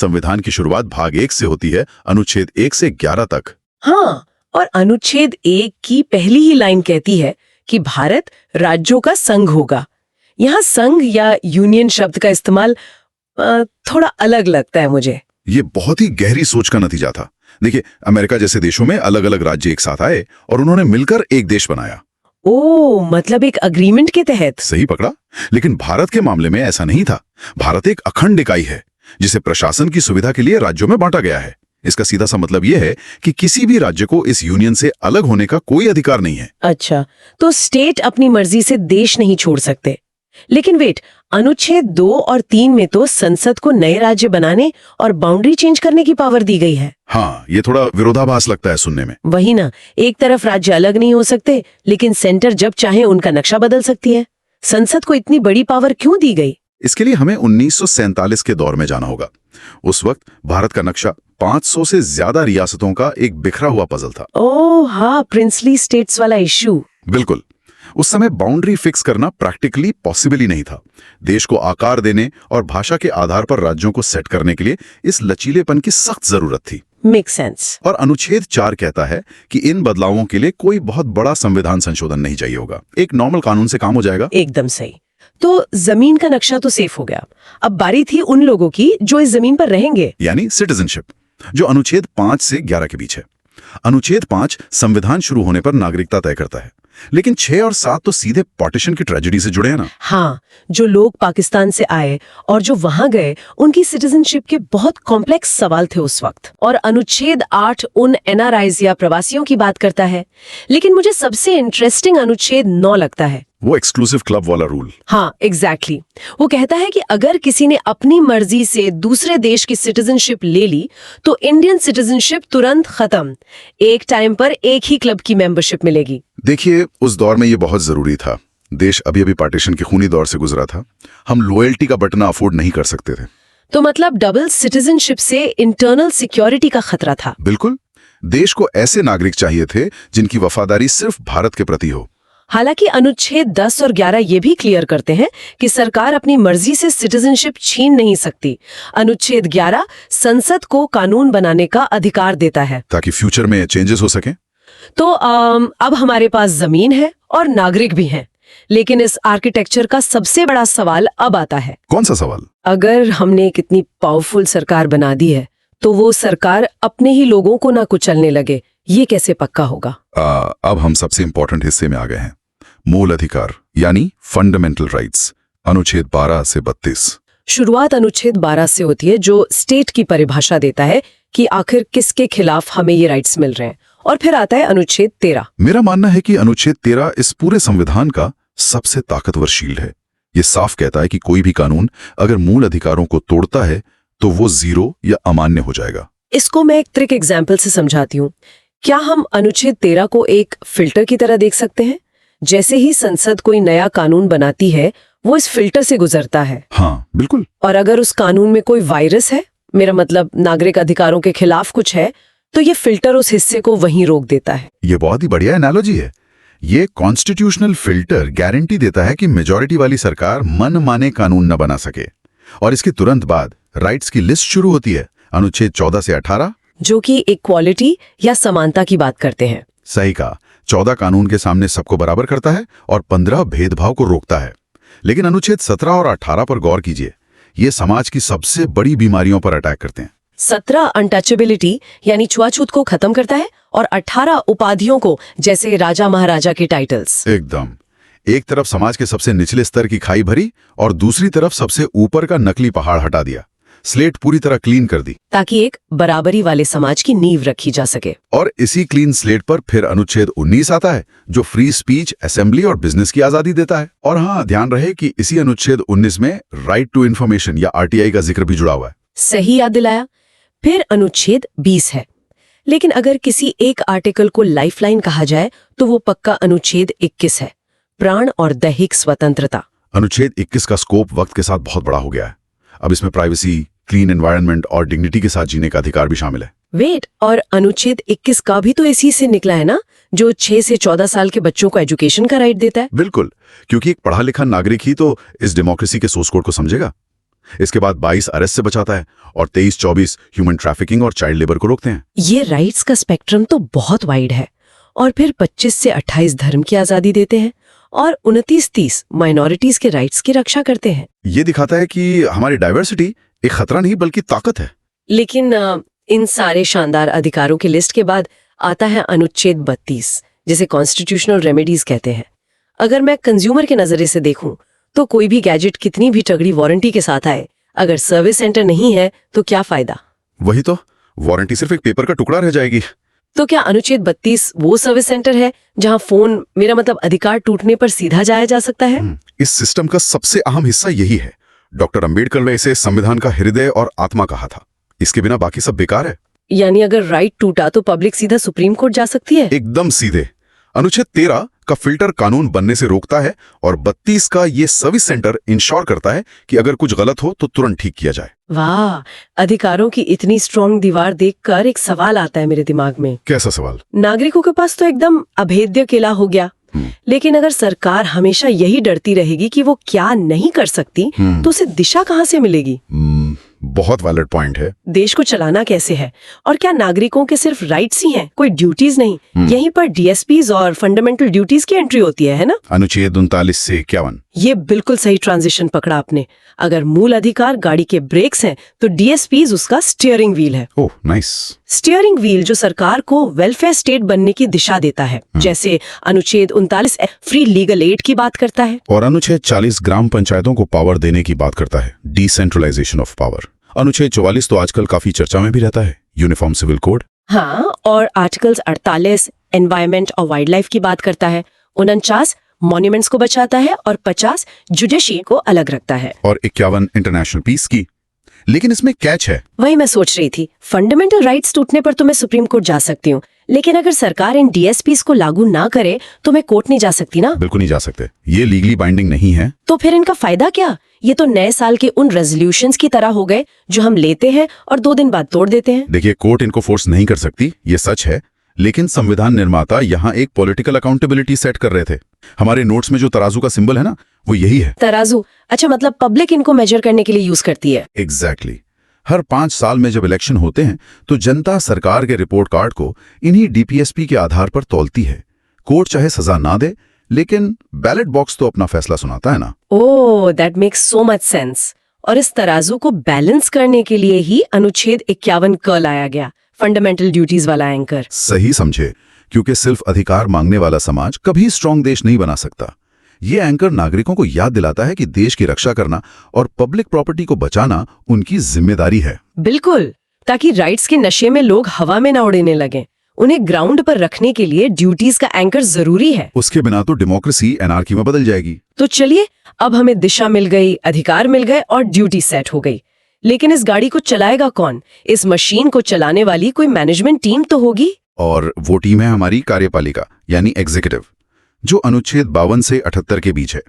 संविधान की शुरुआत भाग 1 से होती है, अनुच्छेद 1 से 11 तक। हाँ, और अनुच्छेद 1 की पहली ही लाइन कहती है कि भारत राज्यों का संघ होगा। यहाँ संघ या यूनियन शब्द का इस्तेमाल थोड़ा अलग लगता है मुझे। ये बहुत ही गहरी सोच का नतीजा था। देखिए, अमेरिका जैसे देशों में अलग अलग राज्य एक साथ आए और उन्होंने मिलकर एक देश बनाया। ओ, मतलब एक अग्रीमेंट के तहत। सही पकड़ा। लेकिन भारत के मामले में ऐसा नहीं था। भारत एक अखंड इकाई है जिसे प्रशासन की सुविधा के लिए राज्यों में बांटा गया है। इसका सीधा सा मतलब यह है कि किसी भी राज्य को इस यूनियन से अलग होने का कोई अधिकार नहीं है। अच्छा, तो स्टेट अपनी मर्जी से देश नहीं छोड़ सकते। लेकिन वेट, अनुच्छेद 2 और 3 में तो संसद को नए राज्य बनाने और बाउंड्री चेंज करने की पावर दी गई है। हाँ, ये थोड़ा विरोधाभास लगता है सुनने में। वही ना, एक तरफ राज्य अलग नहीं हो सकते, लेकिन सेंटर जब चाहे उनका नक्शा बदल सकती है। संसद को इतनी बड़ी पावर क्यों दी गई? इसके लिए हमें 1947 के दौर में जाना होगा। उस वक्त भारत का नक्शा 500 से ज्यादा रियासतों का एक बिखरा हुआ पजल था। ओह हाँ, प्रिंसली स्टेट्स वाला इश्यू। बिल्कुल। उस समय बाउंड्री फिक्स करना प्रैक्टिकली पॉसिबल ही नहीं था। देश को आकार देने और भाषा के आधार पर राज्यों को सेट करने के लिए इस लचीलेपन की सख्त जरूरत थी। Make sense. और अनुच्छेद 4 कहता है कि इन बदलावों के लिए कोई बहुत बड़ा संविधान संशोधन नहीं चाहिए होगा। एक नॉर्मल कानून से काम हो जाएगा। एकदम सही। तो जमीन का नक्शा तो सेफ हो गया। अब बारी थी उन लोगों की जो इस जमीन पर रहेंगे, यानी सिटीजनशिप, जो अनुच्छेद 5 से 11 के बीच है। अनुच्छेद 5 संविधान शुरू होने पर नागरिकता तय करता है, लेकिन 6 और 7 तो सीधे पार्टीशन की ट्रेजेडी से जुड़े हैं ना। हाँ, जो लोग पाकिस्तान से आए और जो वहां गए, उनकी सिटीजनशिप के बहुत कॉम्प्लेक्स सवाल थे उस वक्त। और अनुच्छेद 8 उन एनआरआईज या प्रवासियों की बात करता है। लेकिन मुझे सबसे इंटरेस्टिंग अनुच्छेद 9 लगता है। वो एक्सक्लूसिव क्लब वाला रूल। हाँ, एग्जैक्टली। वो कहता है कि अगर किसी ने अपनी मर्जी से दूसरे देश की सिटीजनशिप ले ली तो इंडियन सिटीजनशिप तुरंत खत्म। एक टाइम पर एक ही क्लब की मेंबरशिप मिलेगी। देखिए, उस दौर में ये बहुत जरूरी था। देश अभी अभी पार्टीशन के खूनी दौर से गुजरा था। हम लॉयल्टी का बटन अफोर्ड नहीं कर सकते थे। तो मतलब डबल सिटीजनशिप से इंटरनल सिक्योरिटी का खतरा था। बिल्कुल। देश को ऐसे नागरिक चाहिए थे जिनकी वफादारी सिर्फ भारत के प्रति हो। हालांकि अनुच्छेद 10 और 11 ये भी क्लियर करते हैं कि सरकार अपनी मर्जी से सिटीजनशिप छीन नहीं सकती। अनुच्छेद 11 संसद को कानून बनाने का अधिकार देता है ताकि फ्यूचर में चेंजेस हो सके। तो अब हमारे पास जमीन है और नागरिक भी हैं। लेकिन इस आर्किटेक्चर का सबसे बड़ा सवाल अब आता है। कौन सा सवाल? अगर हमने एक इतनी पावरफुल सरकार बना दी है तो वो सरकार अपने ही लोगों को ना कुचलने लगे, ये कैसे पक्का होगा? अब हम सबसे इंपॉर्टेंट हिस्से में आ गए हैं। मूल अधिकार यानी फंडामेंटल राइट्स, अनुच्छेद 12 से 32। शुरुआत अनुच्छेद 12 से होती है, जो स्टेट की परिभाषा देता है कि आखिर किसके खिलाफ हमें ये राइट्स मिल रहे हैं। और फिर आता है अनुच्छेद 13। मेरा मानना है कि अनुच्छेद 13 इस पूरे संविधान का सबसे ताकतवर शील्ड है। ये साफ कहता है कि कोई भी कानून अगर मूल अधिकारों को तोड़ता है तो वो जीरो या अमान्य हो जाएगा। इसको मैं एक ट्रिक एग्जाम्पल से समझाती हूँ। क्या हम अनुच्छेद 13 को एक फिल्टर की तरह देख सकते हैं? जैसे ही संसद कोई नया कानून बनाती है, वो इस फिल्टर से गुजरता है। हाँ, बिल्कुल। और अगर उस कानून में कोई वायरस है, मेरा मतलब नागरिक अधिकारों के खिलाफ कुछ है, तो ये फिल्टर उस हिस्से को वहीं रोक देता है। ये बहुत ही बढ़िया एनालॉजी है। ये कॉन्स्टिट्यूशनल फिल्टर गारंटी देता है कि मेजॉरिटी वाली सरकार मन माने कानून न बना सके। और इसके तुरंत बाद राइट्स की लिस्ट शुरू होती है, अनुच्छेद 14 से 18, जो कि इक्वालिटी या समानता की बात करते हैं। सही कहा। 14 कानून के सामने सबको बराबर करता है और 15 भेदभाव को रोकता है। लेकिन अनुच्छेद 17 और 18 पर गौर कीजिए, ये समाज की सबसे बड़ी बीमारियों पर अटैक करते हैं। 17 अनटचेबिलिटी यानी छुआछूत को खत्म करता है और 18 उपाधियों को, जैसे राजा महाराजा के टाइटल्स। एकदम। एक तरफ समाज के सबसे निचले स्तर की खाई भरी और दूसरी तरफ सबसे ऊपर का नकली पहाड़ हटा दिया। स्लेट पूरी तरह क्लीन कर दी ताकि एक बराबरी वाले समाज की नींव रखी जा सके। और इसी क्लीन स्लेट पर फिर अनुच्छेद 19 आता है, जो फ्री स्पीच, असेंबली और बिजनेस की आजादी देता है। और हाँ, ध्यान रहे कि इसी अनुच्छेद 19 में राइट टू इंफॉर्मेशन या आरटीआई का जिक्र भी जुड़ा हुआ है। सही याद दिलाया। फिर अनुच्छेद 20 है। लेकिन अगर किसी एक आर्टिकल को लाइफलाइन कहा जाए तो वो पक्का अनुच्छेद 21 है, प्राण और दैहिक स्वतंत्रता। अनुच्छेद 21 का स्कोप वक्त के साथ बहुत बड़ा हो गया है। अब इसमें प्राइवेसी, क्लीन एनवायरनमेंट और डिग्निटी के साथ जीने का अधिकार भी शामिल है। वेट, और अनुच्छेद 21 का भी तो इसी से निकला है ना, जो 6 से 14 साल के बच्चों को एजुकेशन का राइट देता है। बिल्कुल, क्योंकि एक पढ़ा लिखा नागरिक ही तो इस डेमोक्रेसी के सोर्स कोड को समझेगा। इसके बाद 22 अरेस्ट से बचाता है और 23-24 ह्यूमन ट्रैफिकिंग और चाइल्ड लेबर को रोकते हैं। ये राइट्स का स्पेक्ट्रम तो बहुत वाइड है। और फिर 25 से 28 धर्म की आजादी देते हैं और 29-30 माइनॉरिटीज के राइट्स की रक्षा करते हैं। ये दिखाता है कि हमारी डाइवर्सिटी एक खतरा नहीं बल्कि ताकत है। लेकिन इन सारे शानदार अधिकारों की लिस्ट के बाद आता है अनुच्छेद 32, जिसे कॉन्स्टिट्यूशनल रेमेडीज कहते हैं। अगर मैं कंज्यूमर के नजरिए से देखूं तो कोई भी गैजेट कितनी भी तगड़ी वारंटी के साथ आए, अगर सर्विस सेंटर नहीं है तो क्या फायदा। वही तो, वारंटी सिर्फ एक पेपर का टुकड़ा रह जाएगी। तो क्या अनुच्छेद 32 वो सर्विस सेंटर है जहां फोन, मेरा मतलब अधिकार टूटने पर सीधा जाया जा सकता है? इस सिस्टम का सबसे अहम हिस्सा यही है। डॉक्टर अंबेडकर ने इसे संविधान का हृदय और आत्मा कहा था। इसके बिना बाकी सब बेकार है। यानी अगर राइट टूटा तो पब्लिक सीधा सुप्रीम कोर्ट जा सकती है? एकदम सीधे। अनुच्छेद 13 का फिल्टर कानून बनने से रोकता है और 32 का ये सर्विस सेंटर इंश्योर करता है कि अगर कुछ गलत हो तो तुरंत ठीक किया जाए। वाह, अधिकारों की इतनी स्ट्रॉन्ग दीवार देखकर एक सवाल आता है मेरे दिमाग में। कैसा सवाल? नागरिकों के पास तो एकदम अभेद्य किला हो गया, लेकिन अगर सरकार हमेशा यही डरती रहेगी कि वो क्या नहीं कर सकती, तो उसे दिशा कहाँ से मिलेगी? बहुत वैलिड पॉइंट है। देश को चलाना कैसे है? और क्या नागरिकों के सिर्फ राइट्स ही हैं, कोई ड्यूटीज नहीं? यहीं पर डीएसपीज और फंडामेंटल ड्यूटीज की एंट्री होती है ना? अनुच्छेद 39 से 51। ये बिल्कुल सही ट्रांजिशन पकड़ा आपने। अगर मूल अधिकार गाड़ी के ब्रेक्स हैं, तो डीएसपीज उसका स्टीयरिंग व्हील है। Oh nice. स्टीयरिंग व्हील जो सरकार को वेलफेयर स्टेट बनने की दिशा देता है, जैसे अनुच्छेद 39 फ्री लीगल एड की बात करता है, और अनुच्छेद 40 ग्राम पंचायतों को पावर देने की बात करता है, डिसेंट्रलाइजेशन ऑफ पावर। अनुच्छेद 44 तो आजकल काफी चर्चा में भी रहता है, यूनिफॉर्म सिविल कोड। हाँ, और आर्टिकल्स 48 एनवायरमेंट और वाइल्ड लाइफ की बात करता है, 49 मॉन्यूमेंट्स को बचाता है और 50 जुडिशरी को अलग रखता है, और 51 इंटरनेशनल पीस की। लेकिन इसमें कैच है। वही मैं सोच रही थी, फंडामेंटल राइट्स टूटने पर तो मैं सुप्रीम कोर्ट जा सकती हूँ, लेकिन अगर सरकार इन डीएसपीस को लागू ना करे तो मैं कोर्ट नहीं जा सकती ना? बिल्कुल नहीं जा सकते, ये लीगली बाइंडिंग नहीं है। तो फिर इनका फायदा क्या? ये तो नए साल के उन रेजोल्यूशंस की तरह हो गए जो हम लेते हैं और 2 दिन बाद तोड़ देते हैं। देखिए, कोर्ट इनको फोर्स नहीं कर सकती, ये सच है, लेकिन संविधान निर्माता यहाँ एक पॉलिटिकल अकाउंटेबिलिटी सेट कर रहे थे। हमारे नोट्स में जो तराजू का सिंबल है ना, वो यही है। तराजू? अच्छा, मतलब पब्लिक इनको मेजर करने के लिए यूज करती है। एग्जैक्टली। हर 5 साल में जब इलेक्शन होते हैं तो जनता सरकार के रिपोर्ट कार्ड को इन्हीं डीपीएसपी के आधार पर तौलती है। कोर्ट चाहे सजा ना दे, लेकिन बैलेट बॉक्स तो अपना फैसला सुनाता है ना। Oh, that makes so much sense. और इस तराजू को बैलेंस करने के लिए ही अनुच्छेद 51 क लाया गया, फंडामेंटल ड्यूटीज वाला एंकर। सही समझे, क्योंकि सिर्फ अधिकार मांगने वाला समाज कभी स्ट्रांग देश नहीं बना सकता। ये एंकर नागरिकों को याद दिलाता है कि देश की रक्षा करना और पब्लिक प्रॉपर्टी को बचाना उनकी जिम्मेदारी है। बिल्कुल, ताकि राइट्स के नशे में लोग हवा में ना उड़ने लगे। उन्हें ग्राउंड पर रखने के लिए ड्यूटीज का एंकर जरूरी है। उसके बिना तो डेमोक्रेसी एनार्की में बदल जाएगी। तो चलिए, अब हमें दिशा मिल गई, अधिकार मिल गए और ड्यूटी सेट हो गई, लेकिन इस गाड़ी को चलाएगा कौन? इस मशीन को चलाने वाली कोई मैनेजमेंट टीम तो होगी, और वो टीम है हमारी कार्यपालिका यानी एग्जीक्यूटिव, जो अनुच्छेद 52 से 78 के बीच है।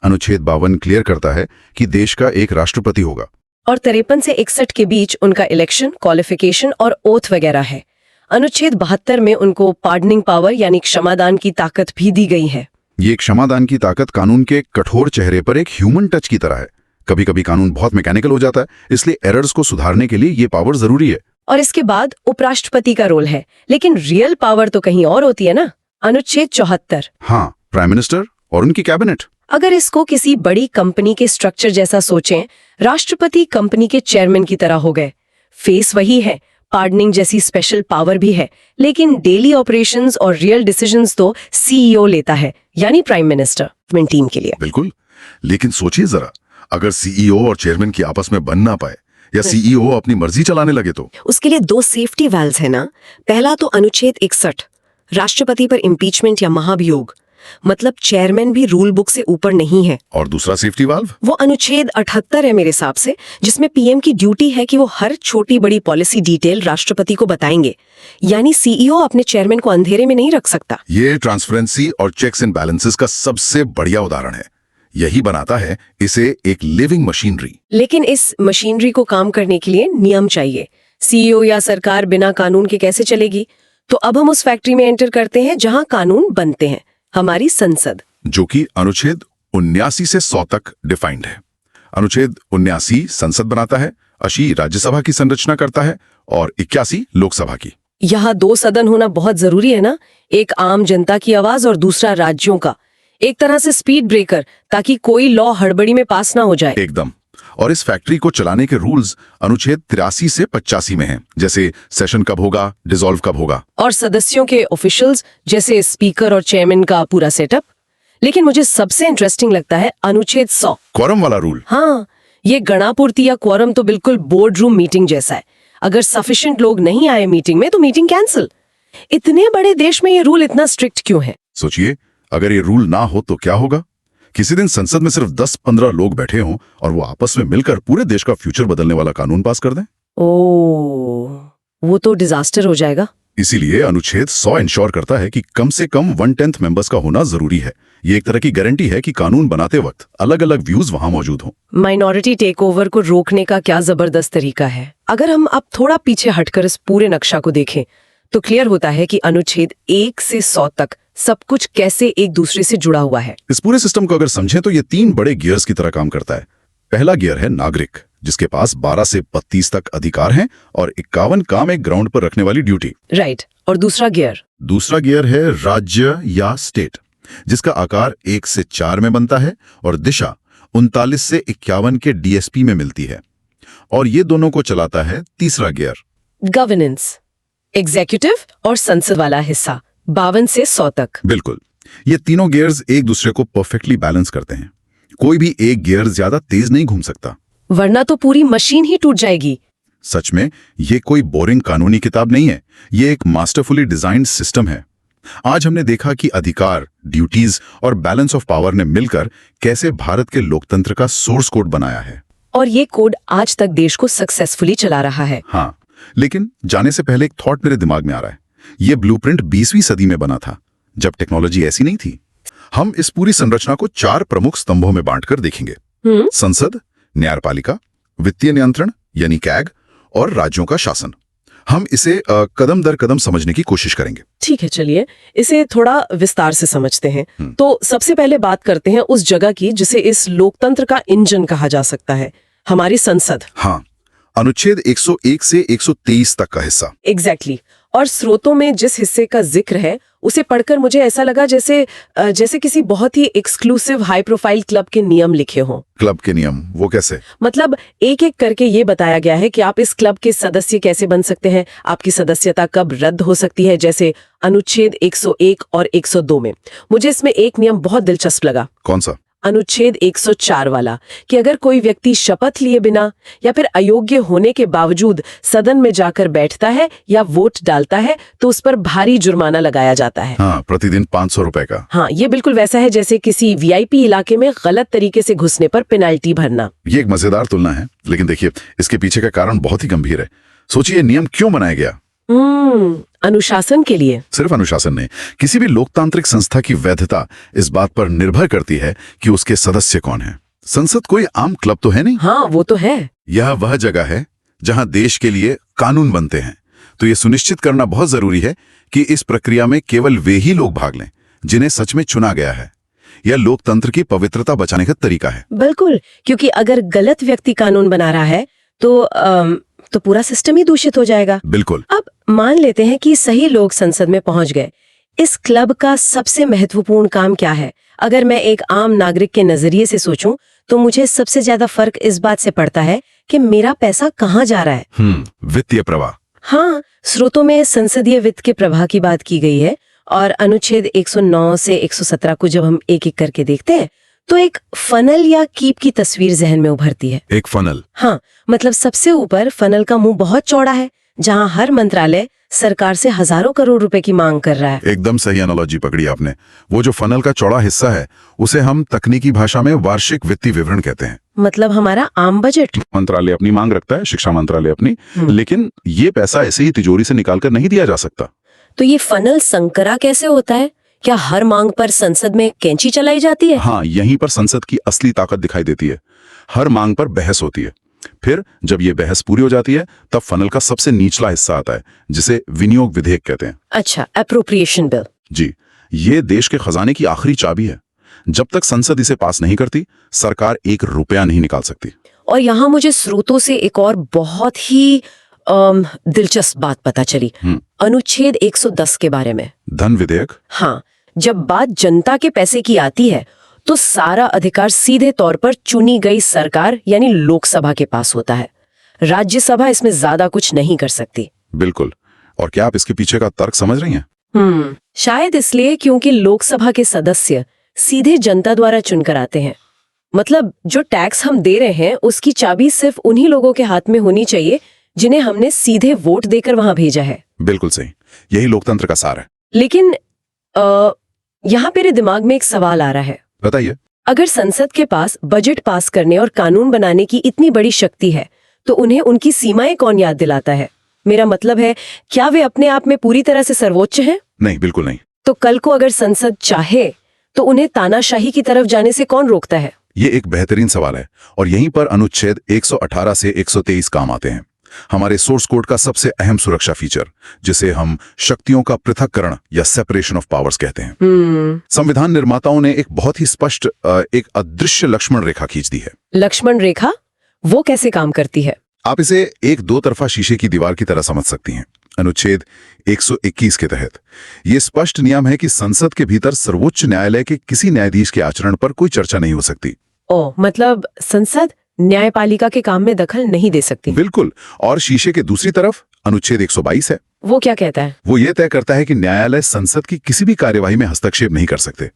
अनुच्छेद 52 क्लियर करता है कि देश का एक राष्ट्रपति होगा, और 53 से 61 के बीच उनका इलेक्शन, क्वालिफिकेशन और ओथ वगैरह है। अनुच्छेद 72 में उनको पार्डनिंग पावर यानी क्षमादान की ताकत भी दी गई है। ये क्षमादान की ताकत कानून के कठोर चेहरे पर एक ह्यूमन टच की तरह है। कभी कभी कानून बहुत मैकेनिकल हो जाता है, इसलिए एरर्स को सुधारने के लिए ये पावर जरूरी है। और इसके बाद उपराष्ट्रपति का रोल है, लेकिन रियल पावर तो कहीं और होती है ना। अनुच्छेद 74। हाँ, प्राइम मिनिस्टर और उनकी कैबिनेट। अगर इसको किसी बड़ी कंपनी के स्ट्रक्चर जैसा सोचें, राष्ट्रपति कंपनी के चेयरमैन की तरह हो गए। फेस वही है, पार्डनिंग जैसी स्पेशल पावर भी है, लेकिन डेली ऑपरेशंस और रियल डिसीजंस तो सीईओ लेता है, यानी प्राइम मिनिस्टर टीम के लिए। बिल्कुल, लेकिन सोचिए जरा, अगर सीईओ और चेयरमैन की आपस में बन ना पाए या सीईओ अपनी मर्जी चलाने लगे तो? उसके लिए 2 सेफ्टी वाल्व्स है ना। पहला तो अनुच्छेद 61, राष्ट्रपति पर इम्पीचमेंट या महाभियोग, मतलब चेयरमैन भी रूल बुक से ऊपर नहीं है। और दूसरा सेफ्टी वाल्व? वो अनुच्छेद 78 है मेरे हिसाब से, जिसमें पीएम की ड्यूटी है कि वो हर छोटी बड़ी पॉलिसी डिटेल राष्ट्रपति को बताएंगे, यानी सीईओ अपने चेयरमैन को अंधेरे में नहीं रख सकता। ये ट्रांसपेरेंसी और चेक्स एंड बैलेंसेस का सबसे बढ़िया उदाहरण है। यही बनाता है इसे एक लिविंग मशीनरी। लेकिन इस मशीनरी को काम करने के लिए नियम चाहिए। सीईओ या सरकार बिना कानून के कैसे चलेगी? तो अब हम उस फैक्ट्री में एंटर करते हैं जहां कानून बनते हैं, हमारी संसद, जो कि अनुच्छेद 79 से 100 तक डिफाइंड है। अनुच्छेद 79 संसद बनाता है, 80 राज्यसभा की संरचना करता है और 81 लोकसभा की। यहाँ 2 सदन होना बहुत जरूरी है ना, एक आम जनता की आवाज और दूसरा राज्यों का, एक तरह से स्पीड ब्रेकर, ताकि कोई लॉ हड़बड़ी में पास ना हो जाए। एकदम। और इस फैक्ट्री को चलाने के रूल्स अनुच्छेद 83 से 85 में हैं, जैसे सेशन कब होगा, डिसॉल्व कब होगा। और सदस्यों के ऑफिशियल्स जैसे स्पीकर और चेयरमैन का पूरा सेटअप। लेकिन मुझे सबसे इंटरेस्टिंग लगता है अनुच्छेद 100, क्वोरम वाला रूल। हाँ, ये गणापूर्ति या क्वोरम तो बिल्कुल बोर्ड रूम मीटिंग जैसा है। अगर सफिशिएंट लोग नहीं आए मीटिंग में तो मीटिंग कैंसिल। इतने बड़े देश में ये रूल इतना स्ट्रिक्ट क्यों है? सोचिए, अगर ये रूल ना हो तो क्या होगा। किसी दिन संसद में सिर्फ 10-15 लोग बैठे हों और वो आपस में मिलकर पूरे देश का फ्यूचर बदलने वाला कानून पास कर दें। वो तो डिजास्टर हो जाएगा। इसीलिए अनुच्छेद 100 इंश्योर करता है कि कम से कम 1/10 मेंबर्स का होना जरूरी है। ये एक तरह की गारंटी है कि कानून बनाते वक्त अलग अलग व्यूज वहां मौजूद हों। माइनॉरिटी टेक ओवर को रोकने का क्या जबरदस्त तरीका है। अगर हम अब थोड़ा पीछे हटकर इस पूरे नक्शा को देखें तो क्लियर होता है कि अनुच्छेद 1 से 100 तक सब कुछ कैसे एक दूसरे से जुड़ा हुआ है। इस पूरे सिस्टम को अगर समझें तो ये 3 बड़े गियर्स की तरह काम करता है। पहला गियर है नागरिक, जिसके पास 12 से 32 तक अधिकार हैं और 51 काम एक ग्राउंड पर रखने वाली ड्यूटी। राइट। और दूसरा गियर है राज्य या स्टेट, जिसका आकार 1 से 4 में बनता है और दिशा 39 से 51 के डीएसपी में मिलती है। और ये दोनों को चलाता है तीसरा गियर, गवर्नेंस, एग्जीक्यूटिव और संसद वाला हिस्सा 52 से 100 तक। बिल्कुल। ये तीनों गियर्स एक दूसरे को परफेक्टली बैलेंस करते हैं। कोई भी एक गियर ज्यादा तेज नहीं घूम सकता, वरना तो पूरी मशीन ही टूट जाएगी। सच में ये कोई बोरिंग कानूनी किताब नहीं है, ये एक मास्टरफुली डिजाइन्ड सिस्टम है। आज हमने देखा कि अधिकार, ड्यूटीज और बैलेंस ऑफ पावर ने मिलकर कैसे भारत के लोकतंत्र का सोर्स कोड बनाया है। और ये कोड आज तक देश को सक्सेसफुली चला रहा है। हाँ, लेकिन जाने से पहले एक थॉट मेरे दिमाग में आ रहा है। ये ब्लूप्रिंट 20वीं सदी में बना था, जब टेक्नोलॉजी ऐसी नहीं थी। हम इस पूरी संरचना को 4 प्रमुख स्तंभों में बांटकर देखेंगे। संसद, न्यायपालिका, वित्तीय नियंत्रण यानी कैग और राज्यों का शासन। हम इसे कदम दर कदम समझने की कोशिश करेंगे। ठीक है, चलिए इसे थोड़ा विस्तार से समझते हैं। तो सबसे पहले बात करते हैं उस जगह की जिसे इस लोकतंत्र का इंजन कहा जा सकता है, हमारी संसद। हाँ, अनुच्छेद 101 से 123 तक का हिस्सा। एग्जैक्टली। और स्रोतों में जिस हिस्से का जिक्र है उसे पढ़कर मुझे ऐसा लगा जैसे किसी बहुत ही एक्सक्लूसिव हाई प्रोफाइल क्लब के नियम लिखे हों। क्लब के नियम? वो कैसे? मतलब एक एक करके ये बताया गया है कि आप इस क्लब के सदस्य कैसे बन सकते हैं, आपकी सदस्यता कब रद्द हो सकती है, जैसे अनुच्छेद 101 और 102 में। मुझे इसमें एक नियम बहुत दिलचस्प लगा। कौन सा? अनुच्छेद 104 वाला, कि अगर कोई व्यक्ति शपथ लिए बिना या फिर अयोग्य होने के बावजूद सदन में जाकर बैठता है या वोट डालता है तो उस पर भारी जुर्माना लगाया जाता है। हाँ, प्रतिदिन 500 रुपए का। हाँ, ये बिल्कुल वैसा है जैसे किसी वीआईपी इलाके में गलत तरीके से घुसने पर पेनाल्टी भरना। ये एक मजेदार तुलना है, लेकिन देखिए इसके पीछे का कारण बहुत ही गंभीर है। सोचिए, नियम क्यों बनाया गया? अनुशासन के लिए। सिर्फ अनुशासन नहीं, किसी भी लोकतांत्रिक संस्था की वैधता इस बात पर निर्भर करती है कि उसके सदस्य कौन हैं। संसद कोई आम क्लब तो है नहीं। हाँ, वो तो है। यह वह जगह है जहां देश के लिए कानून बनते हैं। तो ये सुनिश्चित करना बहुत जरूरी है कि इस प्रक्रिया में केवल वे ही लोग भाग लें जिन्हें सच में चुना गया है। यह लोकतंत्र की पवित्रता बचाने का तरीका है। बिल्कुल, क्योंकि अगर गलत व्यक्ति कानून बना रहा है तो पूरा सिस्टम ही दूषित हो जाएगा। बिल्कुल। अब मान लेते हैं कि सही लोग संसद में पहुंच गए। इस क्लब का सबसे महत्वपूर्ण काम क्या है? अगर मैं एक आम नागरिक के नजरिए से सोचूं तो मुझे सबसे ज्यादा फर्क इस बात से पड़ता है कि मेरा पैसा कहाँ जा रहा है। वित्तीय प्रवाह। हाँ, स्रोतों में संसदीय वित्त के प्रवाह की बात की गई है और अनुच्छेद 109 से 117 को जब हम एक एक करके देखते हैं तो एक फनल या कीप की तस्वीर जहन में उभरती है। एक फनल? हाँ, मतलब सबसे ऊपर फनल का मुंह बहुत चौड़ा है, जहाँ हर मंत्रालय सरकार से हजारों करोड़ रुपए की मांग कर रहा है। एकदम सही एनालॉजी पकड़ी आपने। वो जो फनल का चौड़ा हिस्सा है उसे हम तकनीकी भाषा में वार्षिक वित्तीय विवरण कहते हैं। मतलब हमारा आम बजट। मंत्रालय अपनी मांग रखता है, शिक्षा मंत्रालय अपनी, लेकिन ये पैसा ऐसे ही तिजोरी से निकालकर नहीं दिया जा सकता। तो ये फनल संकरा कैसे होता है? क्या हर मांग पर संसद में कैंची चलाई जाती है? हाँ, यहीं पर संसद की असली ताकत दिखाई देती है। हर मांग पर बहस होती है, फिर जब ये बहस पूरी हो जाती है तब फनल का सबसे निचला हिस्सा आता है जिसे विनियोग विधेयक कहते हैं। अच्छा, एप्रोप्रिएशन बिल। जी, ये देश के खजाने की आखिरी चाबी है। जब तक संसद इसे पास नहीं करती, सरकार एक रुपया नहीं निकाल सकती। और यहाँ मुझे स्रोतों से एक और बहुत ही दिलचस्प बात पता चली, अनुच्छेद 110 के बारे में। धन विधेयक? हाँ, जब बात जनता के पैसे की आती है तो सारा अधिकार सीधे तौर पर चुनी गई सरकार यानी लोकसभा के पास होता है। राज्यसभा इसमें ज्यादा कुछ नहीं कर सकती। बिल्कुल। और क्या आप इसके पीछे का तर्क समझ रही हैं? शायद इसलिए क्योंकि लोकसभा के सदस्य सीधे जनता द्वारा चुनकर आते हैं। मतलब जो टैक्स हम दे रहे हैं उसकी चाबी सिर्फ उन्हीं लोगों के हाथ में होनी चाहिए जिन्हें हमने सीधे वोट देकर वहां भेजा है। बिल्कुल सही, यही लोकतंत्र का सार है। लेकिन यहाँ मेरे दिमाग में एक सवाल आ रहा है। बताइए। अगर संसद के पास बजट पास करने और कानून बनाने की इतनी बड़ी शक्ति है तो उन्हें उनकी सीमाएं कौन याद दिलाता है? मेरा मतलब है, क्या वे अपने आप में पूरी तरह से सर्वोच्च हैं? नहीं, बिल्कुल नहीं। तो कल को अगर संसद चाहे तो उन्हें तानाशाही की तरफ जाने से कौन रोकता है? ये एक बेहतरीन सवाल है और यहीं पर अनुच्छेद 118 से 123 काम आते हैं। हमारे सोर्स कोड का सबसे अहम सुरक्षा फीचर, जिसे हम शक्तियों का पृथक्करण या सेपरेशन ऑफ पावर्स कहते हैं। संविधान निर्माताओं ने एक बहुत ही स्पष्ट एक अदृश्य लक्ष्मण रेखा खींच दी है। लक्ष्मण रेखा वो कैसे काम करती है? आप इसे एक दो तरफा शीशे की दीवार की तरह समझ सकती हैं। अनुच्छेद 121 के तहत ये स्पष्ट नियम है कि संसद के भीतर सर्वोच्च न्यायालय के किसी न्यायाधीश के आचरण पर कोई चर्चा नहीं हो सकती। मतलब संसद न्यायपालिका के काम में दखल नहीं दे सकती। बिल्कुल। और शीशे के दूसरी तरफ अनुच्छेद 122 है। वो क्या कहता है? वो ये तय करता है कि न्यायालय संसद की किसी भी कार्यवाही में हस्तक्षेप नहीं कर सकते।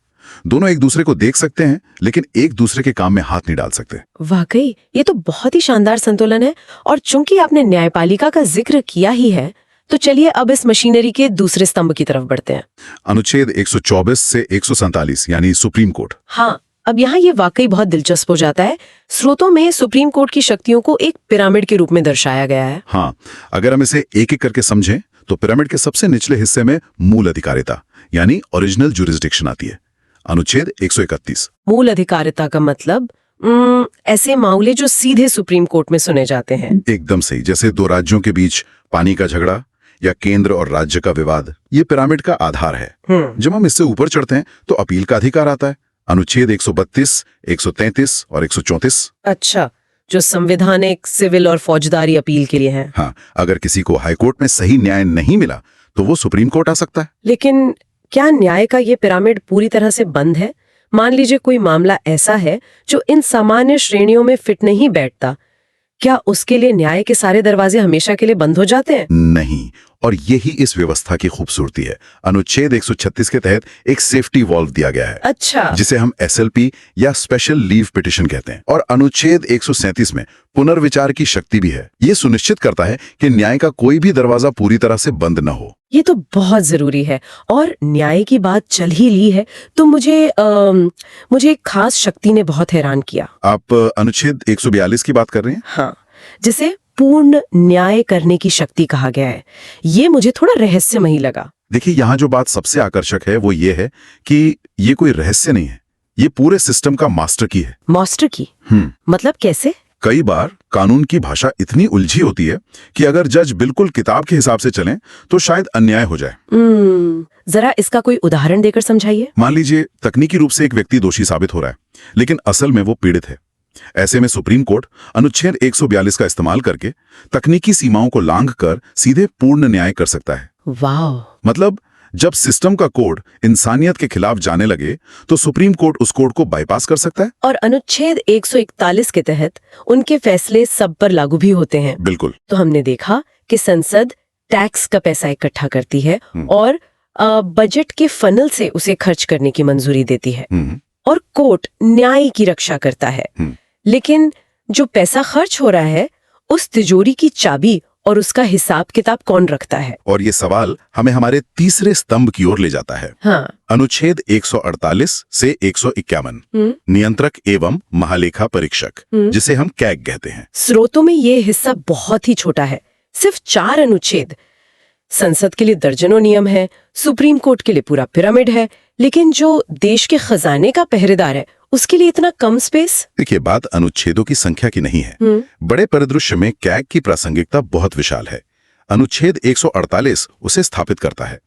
दोनों एक दूसरे को देख सकते हैं लेकिन एक दूसरे के काम में हाथ नहीं डाल सकते। वाकई ये तो बहुत ही शानदार संतुलन है। और चूंकि आपने न्यायपालिका का जिक्र किया ही है तो चलिए अब इस मशीनरी के दूसरे स्तंभ की तरफ बढ़ते हैं। अनुच्छेद 124 से 147 यानी सुप्रीम कोर्ट। हाँ, अब यहाँ ये वाकई बहुत दिलचस्प हो जाता है। स्रोतों में सुप्रीम कोर्ट की शक्तियों को एक पिरामिड के रूप में दर्शाया गया है। हाँ, अगर हम इसे एक एक करके समझें तो पिरामिड के सबसे निचले हिस्से में मूल अधिकारिता यानी ओरिजिनल जुरिस्डिक्शन आती है। अनुच्छेद 131। मूल अधिकारिता का मतलब ऐसे मामले जो सीधे सुप्रीम कोर्ट में सुने जाते हैं। एकदम सही। जैसे दो राज्यों के बीच पानी का झगड़ा या केंद्र और राज्य का विवाद, ये पिरामिड का आधार है। जब हम इससे ऊपर चढ़ते हैं तो अपील का अधिकार आता है। अनुच्छेद 132, 133 और 134। अच्छा, जो संवैधानिक, सिविल और फौजदारी अपील के लिए है। हाँ, अगर किसी को हाईकोर्ट में सही न्याय नहीं मिला तो वो सुप्रीम कोर्ट आ सकता है। लेकिन क्या न्याय का ये पिरामिड पूरी तरह से बंद है? मान लीजिए कोई मामला ऐसा है जो इन सामान्य श्रेणियों में फिट नहीं बैठता, क्या उसके लिए न्याय के सारे दरवाजे हमेशा के लिए बंद हो जाते हैं? नहीं, और यही इस व्यवस्था की खूबसूरती है। अनुच्छेद 136 के तहत एक सेफ्टी वॉल्व दिया गया है। अच्छा, जिसे हम SLP या स्पेशल लीव पिटिशन कहते हैं। और अनुच्छेद 137 में पुनर्विचार की शक्ति भी है। ये सुनिश्चित करता है कि न्याय का कोई भी दरवाजा पूरी तरह से बंद न हो। ये तो बहुत जरूरी है। और न्याय की बात चल ही ली है तो मुझे एक खास शक्ति ने बहुत हैरान किया। आप अनुच्छेद 142 की बात कर रहे हैं? हाँ, जिसे पूर्ण न्याय करने की शक्ति कहा गया है। ये मुझे थोड़ा रहस्यमयी लगा। देखिए, यहाँ जो बात सबसे आकर्षक है वो ये है कि ये कोई रहस्य नहीं है, ये पूरे सिस्टम का मास्टर की है। मास्टर की? मतलब कैसे? कई बार कानून की भाषा इतनी उलझी होती है कि अगर जज बिल्कुल किताब के हिसाब से चलें तो शायद अन्याय हो जाए। जरा इसका कोई उदाहरण देकर समझाइए। मान लीजिए तकनीकी रूप से एक व्यक्ति दोषी साबित हो रहा है लेकिन असल में वो पीड़ित है। ऐसे में सुप्रीम कोर्ट अनुच्छेद 142 का इस्तेमाल करके तकनीकी सीमाओं को लांघकर सीधे पूर्ण न्याय कर सकता है। वाह! मतलब जब सिस्टम का कोड इंसानियत के खिलाफ जाने लगे तो सुप्रीम कोर्ट उस कोड को बाईपास कर सकता है। और अनुच्छेद 141 के तहत उनके फैसले सब पर लागू भी होते हैं। बिल्कुल। तो हमने देखा कि संसद टैक्स का पैसा इकट्ठा करती है और बजट के फनल से उसे खर्च करने की मंजूरी देती है और कोर्ट न्याय की रक्षा करता है। लेकिन जो पैसा खर्च हो रहा है उस तिजोरी की चाबी और उसका हिसाब किताब कौन रखता है? और ये सवाल हमें हमारे तीसरे स्तंभ की ओर ले जाता है। हाँ। अनुच्छेद 148 से 151 नियंत्रक एवं महालेखा परीक्षक, जिसे हम कैग कहते हैं। स्रोतों में ये हिस्सा बहुत ही छोटा है, सिर्फ 4 अनुच्छेद। संसद के लिए दर्जनों नियम है, सुप्रीम कोर्ट के लिए पूरा पिरामिड है, लेकिन जो देश के खजाने का पहरेदार है उसके लिए इतना कम स्पेस। देखिए, बात अनुच्छेदों की संख्या की नहीं है। बड़े परिदृश्य में कैग की प्रासंगिकता बहुत विशाल है। अनुच्छेद 148 उसे स्थापित करता है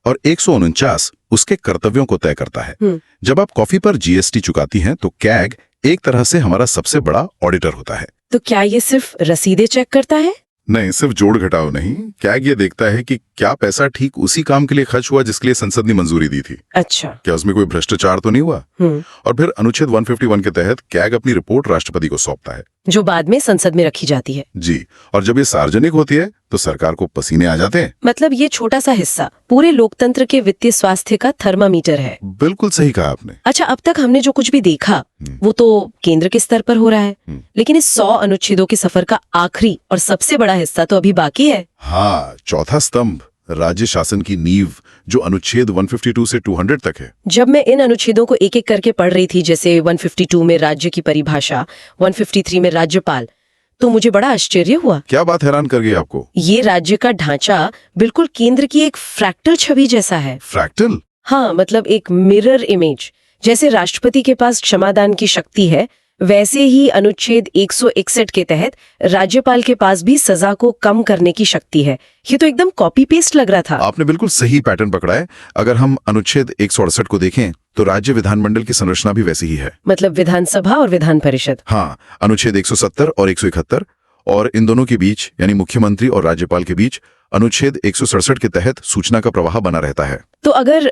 और 149 उसके कर्तव्यों को तय करता है। जब आप कॉफी पर जीएसटी चुकाती हैं तो कैग एक तरह से हमारा सबसे बड़ा ऑडिटर होता है। तो क्या ये सिर्फ रसीदें चेक करता है? नहीं, सिर्फ जोड़ घटाव नहीं, कैग ये देखता है कि क्या पैसा ठीक उसी काम के लिए खर्च हुआ जिसके लिए संसद ने मंजूरी दी थी। अच्छा। क्या उसमें कोई भ्रष्टाचार तो नहीं हुआ। और फिर अनुच्छेद 151 के तहत कैग अपनी रिपोर्ट राष्ट्रपति को सौंपता है, जो बाद में संसद में रखी जाती है। जी, और जब ये सार्वजनिक होती है तो सरकार को पसीने आ जाते हैं। मतलब ये छोटा सा हिस्सा पूरे लोकतंत्र के वित्तीय स्वास्थ्य का थर्मामीटर है। बिल्कुल सही कहा आपने। अच्छा, अब तक हमने जो कुछ भी देखा वो तो केंद्र के स्तर पर हो रहा है, लेकिन इस 100 अनुच्छेदों के सफर का आखिरी और सबसे बड़ा हिस्सा तो अभी बाकी है। हाँ, चौथा स्तंभ, राज्य शासन की नींव, जो अनुच्छेद 152 से 200 तक है। जब मैं इन अनुच्छेदों को एक एक करके पढ़ रही थी, जैसे 152 में राज्य की परिभाषा, 153 में राज्यपाल, तो मुझे बड़ा आश्चर्य हुआ। क्या बात हैरान कर गई आपको? ये राज्य का ढांचा बिल्कुल केंद्र की एक फ्रैक्टल छवि जैसा है। फ्रैक्टल? हाँ, मतलब एक मिरर इमेज। जैसे राष्ट्रपति के पास क्षमादान की शक्ति है, वैसे ही अनुच्छेद 161 के तहत राज्यपाल के पास भी सजा को कम करने की शक्ति है। ये तो एकदम कॉपी पेस्ट लग रहा था। आपने बिल्कुल सही पैटर्न पकड़ा है। अगर हम अनुच्छेद 168 को देखें तो राज्य विधानमंडल की संरचना भी वैसी ही है। मतलब विधानसभा और विधान परिषद। हाँ, अनुच्छेद 170 और 171, और इन दोनों के बीच यानी मुख्यमंत्री और राज्यपाल के बीच अनुच्छेद 167 के तहत सूचना का प्रवाह बना रहता है। तो अगर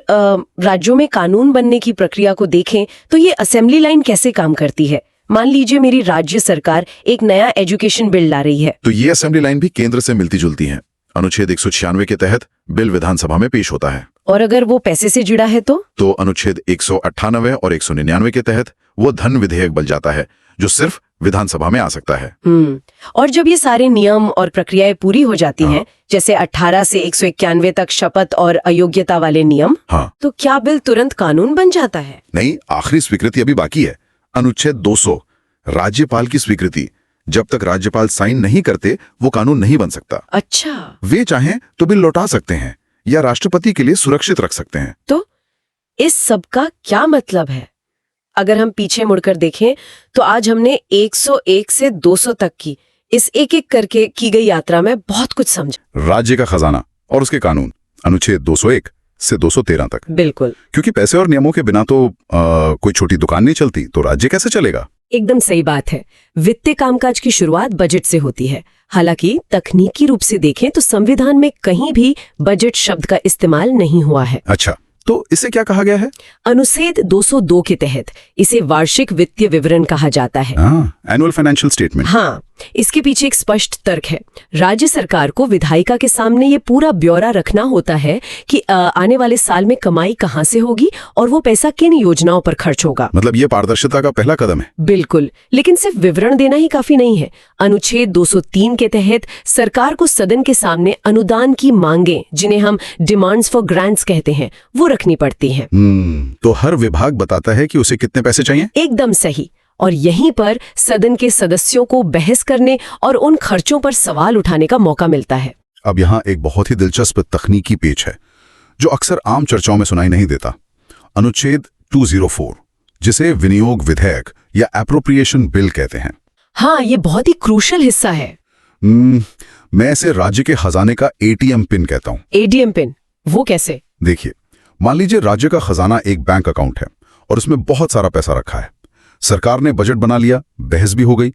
राज्यों में कानून बनने की प्रक्रिया को देखें तो ये असेंबली लाइन कैसे काम करती है? मान लीजिए मेरी राज्य सरकार एक नया एजुकेशन बिल ला रही है, तो ये असेंबली लाइन भी केंद्र से मिलती जुलती है। अनुच्छेद 196 के तहत बिल विधानसभा में पेश होता है, और अगर वो पैसे से जुड़ा है तो अनुच्छेद 198 और 199 के तहत वो धन विधेयक बन जाता है, जो सिर्फ विधानसभा में आ सकता है। और जब ये सारे नियम और प्रक्रियाएं पूरी हो जाती हैं, जैसे 18 से 191 तक शपथ और अयोग्यता वाले नियम, तो क्या बिल तुरंत कानून बन जाता है? नहीं, आखिरी स्वीकृति अभी बाकी है। अनुच्छेद 200, राज्यपाल की स्वीकृति। जब तक राज्यपाल साइन नहीं करते वो कानून नहीं बन सकता। अच्छा। वे चाहें तो बिल लौटा सकते हैं या राष्ट्रपति के लिए सुरक्षित रख सकते हैं। तो इस सब का क्या मतलब है? अगर हम पीछे मुड़कर देखें तो आज हमने 101 से 200 तक की इस एक एक करके की गई यात्रा में बहुत कुछ समझा। राज्य का खजाना और उसके कानून, अनुच्छेद 201 से 213 तक। बिल्कुल, क्योंकि पैसे और नियमों के बिना तो कोई छोटी दुकान नहीं चलती, तो राज्य कैसे चलेगा? एकदम सही बात है। वित्तीय कामकाज की शुरुआत बजट से होती है। हालांकि तकनीकी रूप से देखें तो संविधान में कहीं भी बजट शब्द का इस्तेमाल नहीं हुआ है। अच्छा, तो इसे क्या कहा गया है? अनुच्छेद 202 के तहत इसे वार्षिक वित्तीय विवरण कहा जाता है। Annual financial statement. हाँ, इसके पीछे एक स्पष्ट तर्क है। राज्य सरकार को विधायिका के सामने ये पूरा ब्यौरा रखना होता है कि आने वाले साल में कमाई कहाँ से होगी और वो पैसा किन योजनाओं पर खर्च होगा। मतलब ये पारदर्शिता का पहला कदम है। बिल्कुल, लेकिन सिर्फ विवरण देना ही काफी नहीं है। अनुच्छेद 203 के तहत सरकार को सदन के सामने अनुदान की मांगे, जिन्हें हम डिमांड्स फॉर ग्रांट्स कहते हैं, वो रखनी पड़ती हैं। तो हर विभाग बताता है कि उसे कितने पैसे चाहिए। एकदम सही। और यहीं पर सदन के सदस्यों को बहस करने और उन खर्चों पर सवाल उठाने का मौका मिलता है। अब यहाँ एक बहुत ही दिलचस्प तकनीकी पेच है जो अक्सर आम चर्चाओं में सुनाई नहीं देता। अनुच्छेद 204, जिसे विनियोग विधेयक या एप्रोप्रिएशन बिल कहते हैं। हाँ, ये बहुत ही क्रूशल हिस्सा है। मैं इसे राज्य के खजाने का एटीएम पिन कहता हूँ। ATM pin? वो कैसे? देखिए, मान लीजिए राज्य का खजाना एक बैंक अकाउंट है और उसमें बहुत सारा पैसा रखा है। सरकार ने बजट बना लिया, बहस भी हो गई,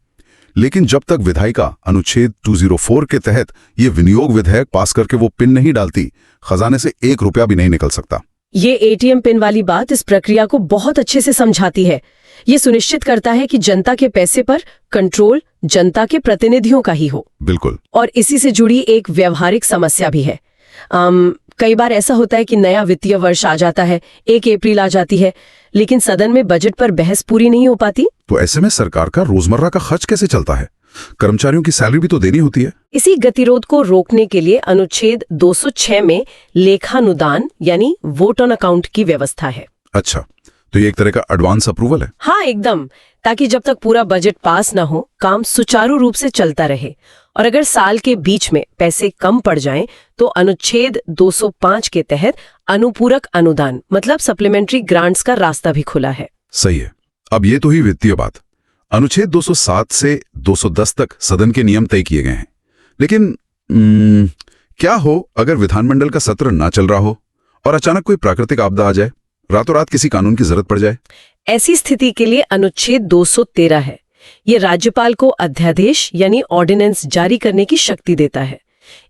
लेकिन जब तक विधायिका अनुच्छेद 204 के तहत ये विनियोग विधेयक पास करके वो पिन नहीं डालती, खजाने से 1 रुपया भी नहीं निकल सकता। ये एटीएम पिन वाली बात इस प्रक्रिया को बहुत अच्छे से समझाती है। ये सुनिश्चित करता है कि जनता के पैसे पर कंट्रोल जनता के प्रतिनिधियों का ही हो। बिल्कुल। और इसी से जुड़ी एक व्यवहारिक समस्या भी है। कई बार ऐसा होता है कि नया वित्तीय वर्ष आ जाता है, 1 अप्रैल आ जाती है, लेकिन सदन में बजट पर बहस पूरी नहीं हो पाती। तो ऐसे में सरकार का रोजमर्रा का खर्च कैसे चलता है? कर्मचारियों की सैलरी भी तो देनी होती है। इसी गतिरोध को रोकने के लिए अनुच्छेद 206 में लेखानुदान यानी वोट ऑन अकाउंट की व्यवस्था है। अच्छा, तो ये एक तरह का एडवांस अप्रूवल है। हाँ, एकदम, ताकि जब तक पूरा बजट पास ना हो काम सुचारू रूप से चलता रहे। और अगर साल के बीच में पैसे कम पड़ जाएं तो अनुच्छेद 205 के तहत अनुपूरक अनुदान मतलब सप्लीमेंट्री ग्रांट्स का रास्ता भी खुला है। सही है। अब ये तो ही वित्तीय बात। अनुच्छेद 207 से 210 तक सदन के नियम तय किए गए हैं, लेकिन क्या हो अगर विधानमंडल का सत्र ना चल रहा हो और अचानक कोई प्राकृतिक आपदा आ जाए, रातों रात किसी कानून की जरूरत पड़ जाए। ऐसी स्थिति के लिए अनुच्छेद 213 है। ये राज्यपाल को अध्यादेश यानी ऑर्डिनेंस जारी करने की शक्ति देता है।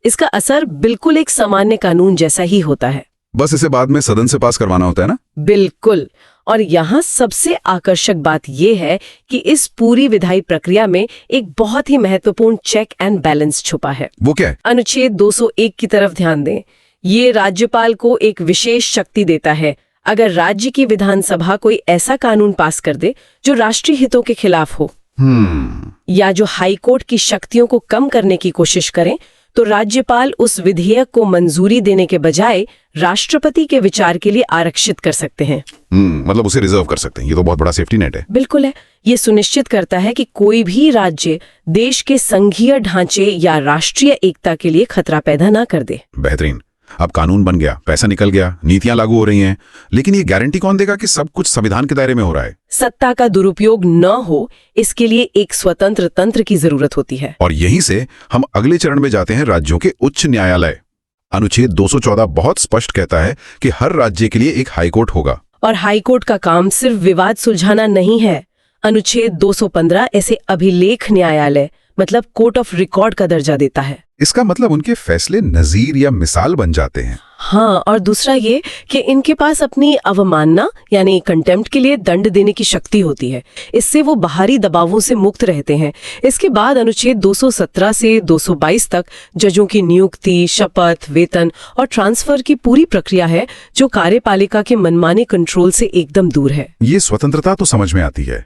इसका असर बिल्कुल एक सामान्य कानून जैसा ही होता है। बस इसे बाद में सदन से पास करवाना होता है ना? बिल्कुल। और यहाँ सबसे आकर्षक बात यह है कि इस पूरी विधायी प्रक्रिया में एक बहुत ही महत्वपूर्ण चेक एंड बैलेंस छुपा है। वो क्या है? अनुच्छेद 201 की तरफ ध्यान दें। ये राज्यपाल को एक विशेष शक्ति देता है। अगर राज्य की विधानसभा कोई ऐसा कानून पास कर दे जो राष्ट्रीय हितों के खिलाफ हो या जो हाईकोर्ट की शक्तियों को कम करने की कोशिश करें, तो राज्यपाल उस विधेयक को मंजूरी देने के बजाय राष्ट्रपति के विचार के लिए आरक्षित कर सकते हैं। मतलब उसे रिजर्व कर सकते हैं। ये तो बहुत बड़ा सेफ्टी नेट है। बिल्कुल है। ये सुनिश्चित करता है कि कोई भी राज्य देश के संघीय ढांचे या राष्ट्रीय एकता के लिए खतरा पैदा ना कर दे। बेहतरीन। अब कानून बन गया, पैसा निकल गया, नीतियां लागू हो रही हैं, लेकिन ये गारंटी कौन देगा कि सब कुछ संविधान के दायरे में हो रहा है? सत्ता का दुरुपयोग न हो, इसके लिए एक स्वतंत्र तंत्र की जरूरत होती है। और यहीं से हम अगले चरण में जाते हैं, राज्यों के उच्च न्यायालय। अनुच्छेद 214 बहुत स्पष्ट कहता है कि हर राज्य के लिए एक हाईकोर्ट होगा। और हाईकोर्ट का काम सिर्फ विवाद सुलझाना नहीं है। अनुच्छेद 215 ऐसे अभिलेख न्यायालय मतलब कोर्ट ऑफ रिकॉर्ड का दर्जा देता है। इसका मतलब उनके फैसले नजीर या मिसाल बन जाते हैं। हाँ, और दूसरा ये कि इनके पास अपनी अवमानना यानी कंटेम्प्ट के लिए दंड देने की शक्ति होती है। इससे वो बाहरी दबावों से मुक्त रहते हैं। इसके बाद अनुच्छेद 217 से 222 तक जजों की नियुक्ति, शपथ, वेतन और ट्रांसफर की पूरी प्रक्रिया है, जो कार्यपालिका के मनमाने कंट्रोल से एकदम दूर है। ये स्वतंत्रता तो समझ में आती है,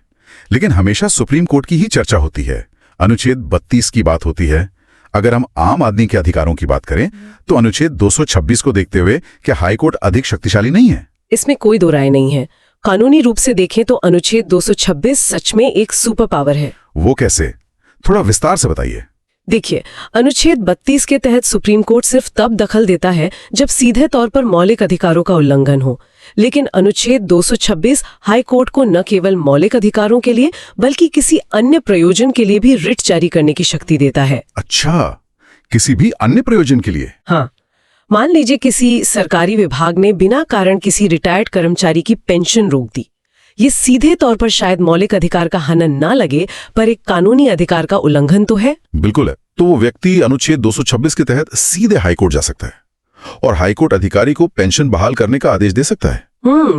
लेकिन हमेशा सुप्रीम कोर्ट की ही चर्चा होती है। अनुच्छेद 32 की बात होती है। अगर हम आम आदमी के अधिकारों की बात करें तो अनुच्छेद 226 को देखते हुए क्या हाईकोर्ट अधिक शक्तिशाली नहीं है? इसमें कोई दो राय नहीं है। कानूनी रूप से देखें तो अनुच्छेद 226 सच में एक सुपर पावर है। वो कैसे? थोड़ा विस्तार से बताइए। देखिए, अनुच्छेद 32 के तहत सुप्रीम कोर्ट सिर्फ तब दखल देता है जब सीधे तौर पर मौलिक अधिकारों का उल्लंघन हो। लेकिन अनुच्छेद 226 हाई कोर्ट को न केवल मौलिक अधिकारों के लिए बल्कि किसी अन्य प्रयोजन के लिए भी रिट जारी करने की शक्ति देता है। अच्छा, किसी भी अन्य प्रयोजन के लिए? हाँ, मान लीजिए किसी सरकारी विभाग ने बिना कारण किसी रिटायर्ड कर्मचारी की पेंशन रोक दी। ये सीधे तौर पर शायद मौलिक अधिकार का हनन ना लगे, पर एक कानूनी अधिकार का उल्लंघन तो है। बिल्कुल है। तो वो व्यक्ति अनुच्छेद 226 के तहत सीधे हाईकोर्ट जा सकता है और हाईकोर्ट अधिकारी को पेंशन बहाल करने का आदेश दे सकता है।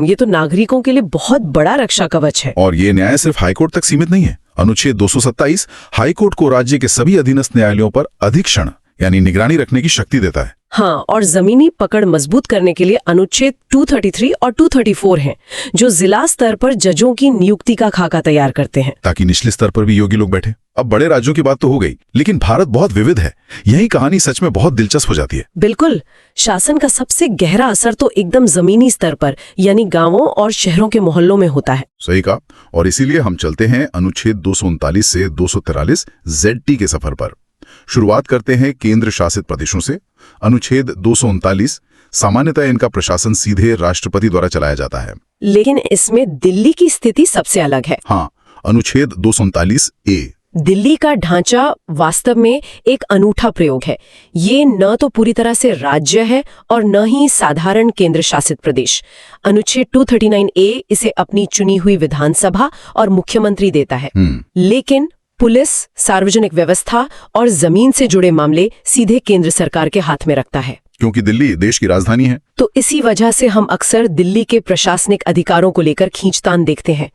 ये तो नागरिकों के लिए बहुत बड़ा रक्षा कवच है। और ये न्याय सिर्फ हाईकोर्ट तक सीमित नहीं है। अनुच्छेद 227 हाईकोर्ट को राज्य के सभी अधीनस्थ न्यायालयों पर अधीक्षण यानी निगरानी रखने की शक्ति देता है। हाँ, और जमीनी पकड़ मजबूत करने के लिए अनुच्छेद 233 और 234 हैं, जो जिला स्तर पर जजों की नियुक्ति का खाका तैयार करते हैं, ताकि निचले स्तर पर भी योग्य लोग बैठे। अब बड़े राज्यों की बात तो हो गई, लेकिन भारत बहुत विविध है। यही कहानी सच में बहुत दिलचस्प हो जाती है। बिल्कुल। शासन का सबसे गहरा असर तो एकदम जमीनी स्तर पर यानी गांवों और शहरों के मोहल्लों में होता है। सही कहा। और इसीलिए हम चलते हैं अनुच्छेद 239 से 243 ZT के सफर पर। शुरुआत करते हैं केंद्र शासित प्रदेशों से। अनुच्छेद 239 सामान्यतः इनका प्रशासन सीधे राष्ट्रपति द्वारा चलाया जाता है, लेकिन इसमें दिल्ली की स्थिति सबसे अलग है। हाँ, अनुच्छेद 239A। दिल्ली का ढांचा वास्तव में एक अनूठा प्रयोग है। ये न तो पूरी तरह से राज्य है और न ही साधारण केंद्र शासित प्रदेश। अनुच्छेद 239A इसे अपनी चुनी हुई विधानसभा और मुख्यमंत्री देता है, लेकिन पुलिस, सार्वजनिक व्यवस्था और जमीन से जुड़े मामले सीधे केंद्र सरकार के हाथ में रखता है, क्योंकि दिल्ली देश की राजधानी है। तो इसी वजह से हम अक्सर दिल्ली के प्रशासनिक अधिकारों को लेकर खींचतान देखते हैं।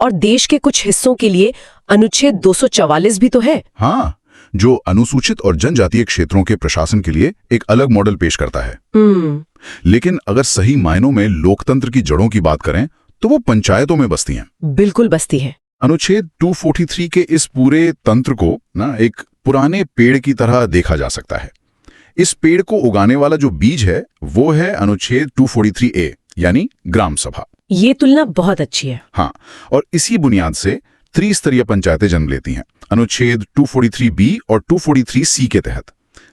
और देश के कुछ हिस्सों के लिए अनुच्छेद 244 भी तो है। हाँ, जो अनुसूचित और जनजातीय क्षेत्रों के प्रशासन के लिए एक अलग मॉडल पेश करता है। लेकिन अगर सही मायनों में लोकतंत्र की जड़ों की बात करें तो वो पंचायतों में बसती हैं। बिल्कुल बसती है। अनुच्छेद 243 के इस पूरे तंत्र को ना एक पुराने पेड़ की तरह देखा जा सकता है। इस पेड़ को उगाने वाला जो बीज है वो है अनुच्छेद 243A यानी ग्राम सभा। ये तुलना बहुत अच्छी है। हाँ, और इसी बुनियाद से त्रिस्तरीय पंचायतें जन्म लेती हैं। अनुच्छेद 243B और 243C के तहत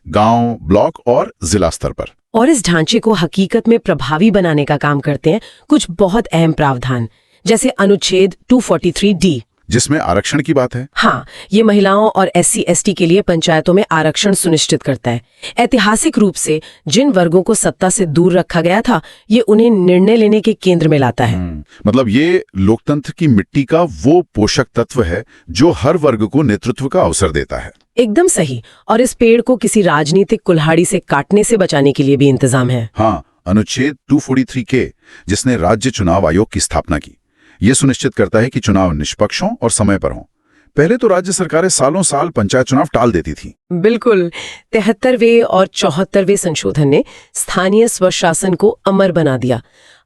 गांव, ब्लॉक और जिला स्तर पर। और इस ढांचे को हकीकत में प्रभावी बनाने का काम करते हैं कुछ बहुत अहम प्रावधान, जैसे अनुच्छेद 243D, जिसमें आरक्षण की बात है। हाँ, ये महिलाओं और SC/ST के लिए पंचायतों में आरक्षण सुनिश्चित करता है। ऐतिहासिक रूप से जिन वर्गों को सत्ता से दूर रखा गया था, ये उन्हें निर्णय लेने के केंद्र में लाता है। मतलब ये लोकतंत्र की मिट्टी का वो पोषक तत्व है जो हर वर्ग को नेतृत्व का अवसर देता है। एकदम सही। और इस पेड़ को किसी राजनीतिक कुल्हाड़ी से काटने से बचाने के लिए भी इंतजाम है। हाँ, अनुच्छेद 243K, जिसने राज्य चुनाव आयोग की स्थापना की, ये सुनिश्चित करता है कि चुनाव निष्पक्ष हों और समय पर हों। पहले तो राज्य सरकारें सालों साल पंचायत चुनाव टाल देती थी। बिल्कुल। 73वें और 74वें संशोधन ने स्थानीय स्वशासन को अमर बना दिया।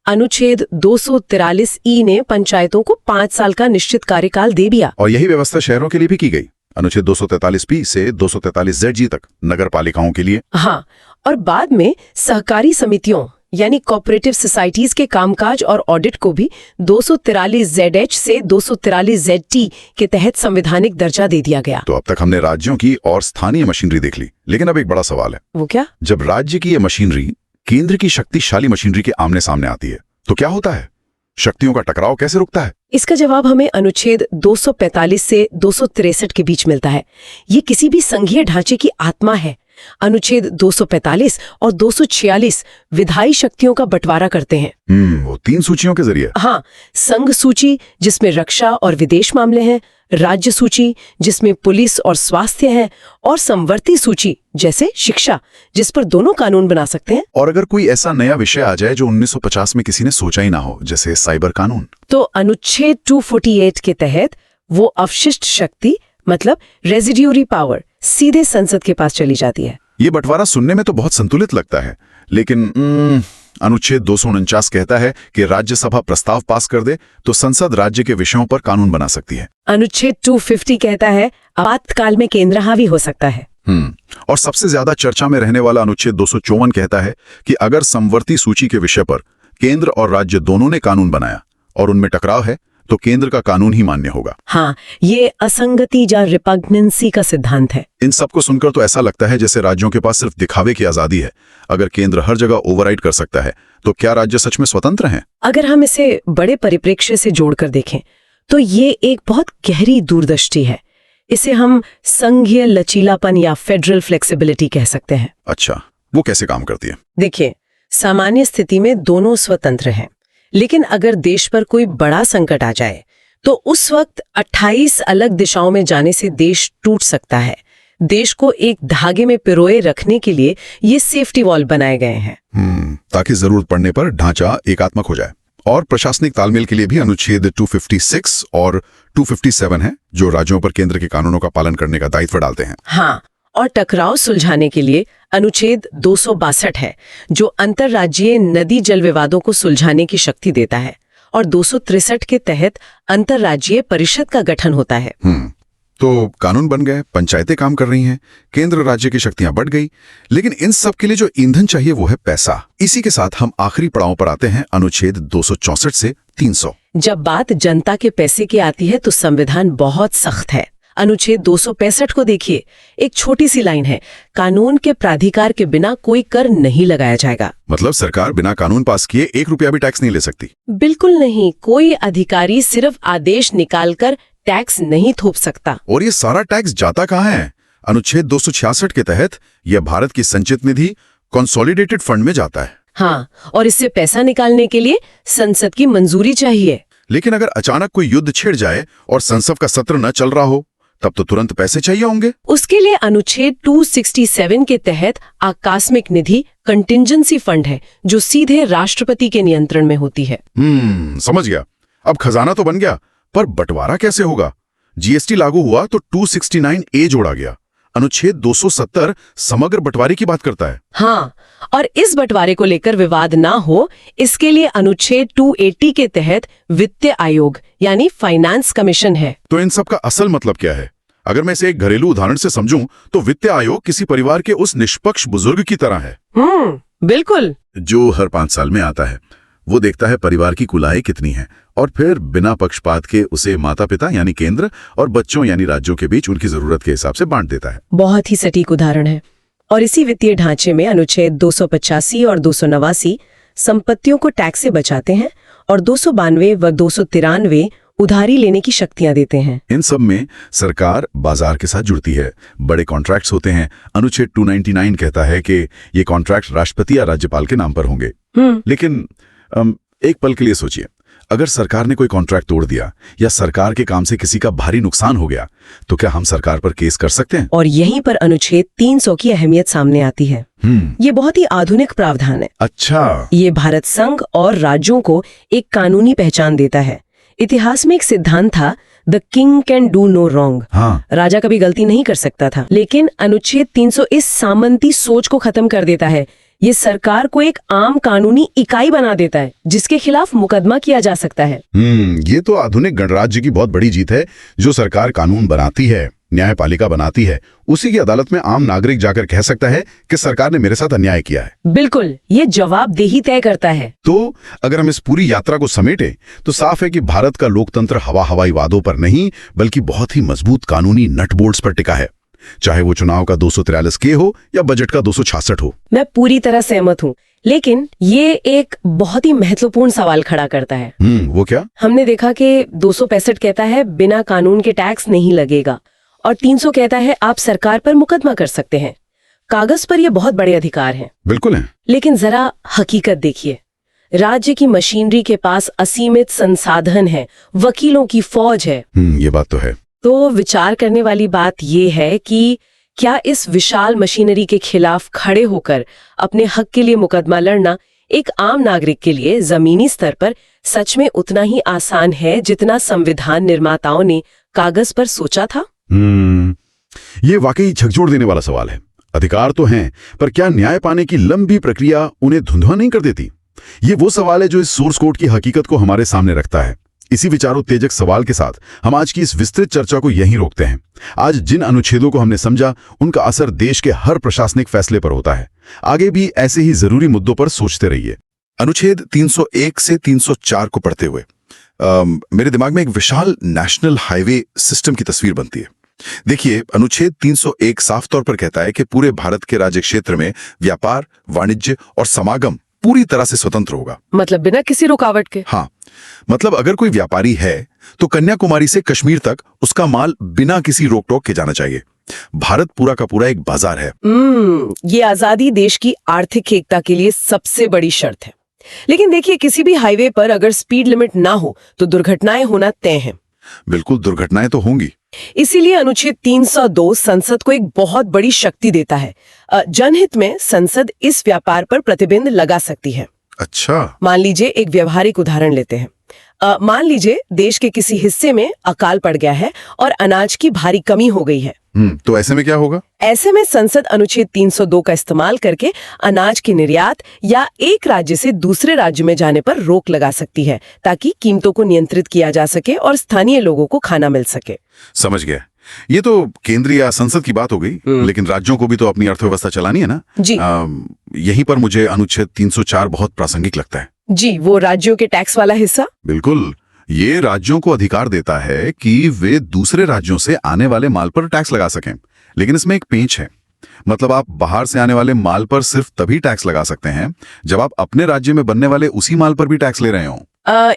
अनुच्छेद 243E ने पंचायतों को 5 साल का निश्चित कार्यकाल दे दिया। और यही व्यवस्था शहरों के लिए भी की गई। अनुच्छेद 243P से 243ZG तक नगर पालिकाओं के लिए। हाँ, और बाद में सहकारी समितियों यानी कोऑपरेटिव सोसाइटीज के कामकाज और ऑडिट को भी 243ZH से 243ZT के तहत संवैधानिक दर्जा दे दिया गया। तो अब तक हमने राज्यों की और स्थानीय मशीनरी देख ली, लेकिन अब एक बड़ा सवाल है। वो क्या? जब राज्य की ये मशीनरी केंद्र की शक्तिशाली मशीनरी के आमने सामने आती है, तो क्या होता है? शक्तियों का टकराव कैसे रुकता है? इसका जवाब हमें अनुच्छेद 245 से 263 के बीच मिलता है। ये किसी भी संघीय ढांचे की आत्मा है। अनुच्छेद 245 और 246 विधायी शक्तियों का बंटवारा करते हैं। वो 3 सूचियों के जरिए। हाँ, संघ सूची जिसमें रक्षा और विदेश मामले हैं, राज्य सूची जिसमें पुलिस और स्वास्थ्य है, और समवर्ती सूची जैसे शिक्षा, जिस पर दोनों कानून बना सकते हैं। और अगर कोई ऐसा नया विषय आ जाए जो 1950 में किसी ने सोचा ही ना हो, जैसे साइबर कानून, तो अनुच्छेद 248 के तहत वो अवशिष्ट शक्ति मतलब रेजिड्यूरी पावर सीधे संसद के पास चली जाती है। ये बंटवारा सुनने में तो बहुत संतुलित लगता है, लेकिन अनुच्छेद 249 कहता है कि राज्यसभा प्रस्ताव पास कर दे तो संसद राज्य के विषयों पर कानून बना सकती है। अनुच्छेद 250 कहता है आपातकाल में केंद्र हावी हो सकता है। और सबसे ज्यादा चर्चा में रहने वाला अनुच्छेद 254 कहता है कि अगर समवर्ती सूची के विषय पर केंद्र और राज्य दोनों ने कानून बनाया और उनमें टकराव है, तो केंद्र का कानून ही मान्य होगा। हाँ, ये असंगति या रिपग्नेंसी का सिद्धांत है। इन सबको सुनकर तो ऐसा लगता है जैसे राज्यों के पास सिर्फ दिखावे की आजादी है। अगर केंद्र हर जगह ओवरराइड कर सकता है, तो क्या राज्य सच में स्वतंत्र हैं? अगर हम इसे बड़े परिप्रेक्ष्य से जोड़कर देखें, तो ये एक बहुत गहरी दूरदृष्टि है। इसे हम संघीय लचीलापन या फेडरल फ्लेक्सिबिलिटी कह सकते हैं। अच्छा, वो कैसे काम करती है? देखिए, सामान्य स्थिति में दोनों स्वतंत्र हैं, लेकिन अगर देश पर कोई बड़ा संकट आ जाए तो उस वक्त 28 अलग दिशाओं में जाने से देश टूट सकता है। देश को एक धागे में पिरोए रखने के लिए ये सेफ्टी वॉल बनाए गए हैं। ताकि जरूरत पड़ने पर ढांचा एकात्मक हो जाए। और प्रशासनिक तालमेल के लिए भी अनुच्छेद 256 और 257 है, जो राज्यों पर केंद्र के कानूनों का पालन करने का दायित्व डालते हैं। हाँ, और टकराव सुलझाने के लिए अनुच्छेद 262 है, जो अंतर्राज्यीय नदी जल विवादों को सुलझाने की शक्ति देता है, और 263 के तहत अंतर्राज्यीय परिषद का गठन होता है। तो कानून बन गए, पंचायतें काम कर रही हैं, केंद्र राज्य की शक्तियां बढ़ गई, लेकिन इन सब के लिए जो ईंधन चाहिए वो है पैसा। इसी के साथ हम आखिरी पड़ाव पर आते हैं, अनुच्छेद 264 से 300। जब बात जनता के पैसे की आती है तो संविधान बहुत सख्त है। अनुच्छेद 265 को देखिए, एक छोटी सी लाइन है, कानून के प्राधिकार के बिना कोई कर नहीं लगाया जाएगा। मतलब सरकार बिना कानून पास किए 1 रुपया भी टैक्स नहीं ले सकती? बिल्कुल नहीं। कोई अधिकारी सिर्फ आदेश निकालकर टैक्स नहीं थोप सकता। और ये सारा टैक्स जाता कहाँ है? अनुच्छेद 266 के तहत यह भारत की संचित निधि कंसोलिडेटेड फंड में जाता है। हाँ, और इससे पैसा निकालने के लिए संसद की मंजूरी चाहिए। लेकिन अगर अचानक कोई युद्ध छिड़ जाए और संसद का सत्र न चल रहा हो, तब तो तुरंत पैसे चाहिए होंगे। उसके लिए अनुच्छेद 267 के तहत आकस्मिक निधि कंटिंजेंसी फंड है, जो सीधे राष्ट्रपति के नियंत्रण में होती है। समझ गया। अब खजाना तो बन गया, पर बंटवारा कैसे होगा? जीएसटी लागू हुआ तो 269A जोड़ा गया। अनुच्छेद 270 समग्र बंटवारे की बात करता है। हाँ, और इस बंटवारे को लेकर विवाद ना हो, इसके लिए अनुच्छेद 280 के तहत वित्त आयोग यानी फाइनेंस कमीशन है। तो इन सब का असल मतलब क्या है? अगर मैं इसे एक घरेलू उदाहरण से समझूं, तो वित्त आयोग किसी परिवार के उस निष्पक्ष बुजुर्ग की तरह है। बिल्कुल। जो हर 5 साल में आता है, वो देखता है परिवार की कुल आय कितनी है, और फिर बिना पक्षपात के उसे माता पिता यानी केंद्र और बच्चों यानी राज्यों के बीच उनकी जरूरत के हिसाब से बांट देता है। बहुत ही सटीक उदाहरण है। और इसी वित्तीय ढांचे में अनुच्छेद 285 और 289 संपत्तियों को टैक्स से बचाते हैं, और 292 व 293 उधारी लेने की शक्तियां देते हैं। इन सब में सरकार बाजार के साथ जुड़ती है, बड़े कॉन्ट्रैक्ट्स होते हैं। अनुच्छेद 299 कहता है कि ये कॉन्ट्रैक्ट राष्ट्रपति या राज्यपाल के नाम पर होंगे। लेकिन एक पल के लिए सोचिए, अगर सरकार ने कोई कॉन्ट्रैक्ट तोड़ दिया या सरकार के काम से किसी का भारी नुकसान हो गया, तो क्या हम सरकार पर केस कर सकते हैं? और यहीं पर अनुच्छेद 300 की अहमियत सामने आती है। ये बहुत ही आधुनिक प्रावधान है। अच्छा, ये भारत संघ और राज्यों को एक कानूनी पहचान देता है। इतिहास में एक सिद्धांत था, the king can do no wrong. राजा कभी गलती नहीं कर सकता था, लेकिन अनुच्छेद 300 इस सामंती सोच को खत्म कर देता है। ये सरकार को एक आम कानूनी इकाई बना देता है जिसके खिलाफ मुकदमा किया जा सकता है। ये तो आधुनिक गणराज्य की बहुत बड़ी जीत है। जो सरकार कानून बनाती है, न्यायपालिका बनाती है, उसी की अदालत में आम नागरिक जाकर कह सकता है कि सरकार ने मेरे साथ अन्याय किया है। बिल्कुल, ये जवाबदेही तय करता है। तो अगर हम इस पूरी यात्रा को समेटें तो साफ है कि भारत का लोकतंत्र हवाई वादों पर नहीं, बल्कि बहुत ही मजबूत कानूनी नटबोल्ट्स पर टिका है, चाहे वो चुनाव का 243 के हो या बजट का 266 हो। मैं पूरी तरह सहमत हूँ, लेकिन ये एक बहुत ही महत्वपूर्ण सवाल खड़ा करता है। वो क्या? हमने देखा कि 265 कहता है बिना कानून के टैक्स नहीं लगेगा, और 300 कहता है आप सरकार पर मुकदमा कर सकते हैं। कागज पर ये बहुत बड़े अधिकार हैं। बिल्कुल हैं। लेकिन जरा हकीकत देखिए, राज्य की मशीनरी के पास असीमित संसाधन है, वकीलों की फौज है। ये बात तो है। तो विचार करने वाली बात ये है कि क्या इस विशाल मशीनरी के खिलाफ खड़े होकर अपने हक के लिए मुकदमा लड़ना एक आम नागरिक के लिए जमीनी स्तर पर सच में उतना ही आसान है जितना संविधान निर्माताओं ने कागज पर सोचा था? ये वाकई झकझोर देने वाला सवाल है। अधिकार तो हैं, पर क्या न्याय पाने की लंबी प्रक्रिया उन्हें धुंधला नहीं कर देती? ये वो सवाल है जो इस सोर्स कोड की हकीकत को हमारे सामने रखता है। इसी विचारोत्तेजक सवाल के साथ हम आज की इस विस्तृत चर्चा को यहीं रोकते हैं। आज जिन अनुच्छेदों को हमने समझा, उनका असर देश के हर प्रशासनिक फैसले पर होता है। आगे भी ऐसे ही जरूरी मुद्दों पर सोचते रहिए। अनुच्छेद 301 से 304 को पढ़ते हुए मेरे दिमाग में एक विशाल नेशनल हाईवे सिस्टम की तस्वीर बनती है। देखिए, अनुच्छेद 301 साफ तौर पर कहता है कि पूरे भारत के राज्य क्षेत्र में व्यापार, वाणिज्य और समागम पूरी तरह से स्वतंत्र होगा। मतलब बिना किसी रुकावट के? हाँ, मतलब अगर कोई व्यापारी है तो कन्याकुमारी से कश्मीर तक उसका माल बिना किसी रोक टोक के जाना चाहिए। भारत पूरा का पूरा एक बाजार है। ये आजादी देश की आर्थिक एकता के लिए सबसे बड़ी शर्त है। लेकिन देखिए, किसी भी हाईवे पर अगर स्पीड लिमिट ना हो तो दुर्घटनाएं होना तय है। बिल्कुल, दुर्घटनाएं तो होंगी। इसीलिए अनुच्छेद 302 संसद को एक बहुत बड़ी शक्ति देता है। जनहित में संसद इस व्यापार पर प्रतिबंध लगा सकती है। अच्छा, मान लीजिए एक व्यवहारिक उदाहरण लेते हैं। मान लीजिए देश के किसी हिस्से में अकाल पड़ गया है और अनाज की भारी कमी हो गई है। तो ऐसे में क्या होगा? ऐसे में संसद अनुच्छेद 302 का इस्तेमाल करके अनाज के निर्यात या एक राज्य से दूसरे राज्य में जाने पर रोक लगा सकती है, ताकि कीमतों को नियंत्रित किया जा सके और स्थानीय लोगों को खाना मिल सके। समझ गया। ये तो केंद्रीय या संसद की बात हो गई, लेकिन राज्यों को भी तो अपनी अर्थव्यवस्था चलानी है ना जी। यहीं पर मुझे अनुच्छेद 304 बहुत प्रासंगिक लगता है। जी, वो राज्यों के टैक्स वाला हिस्सा। बिल्कुल, ये राज्यों को अधिकार देता है कि वे दूसरे राज्यों से आने वाले माल पर टैक्स लगा सकें। लेकिन इसमें एक पेंच है। मतलब आप बाहर से आने वाले माल पर सिर्फ तभी टैक्स लगा सकते हैं जब आप अपने राज्य में बनने वाले उसी माल पर भी टैक्स ले रहे हो।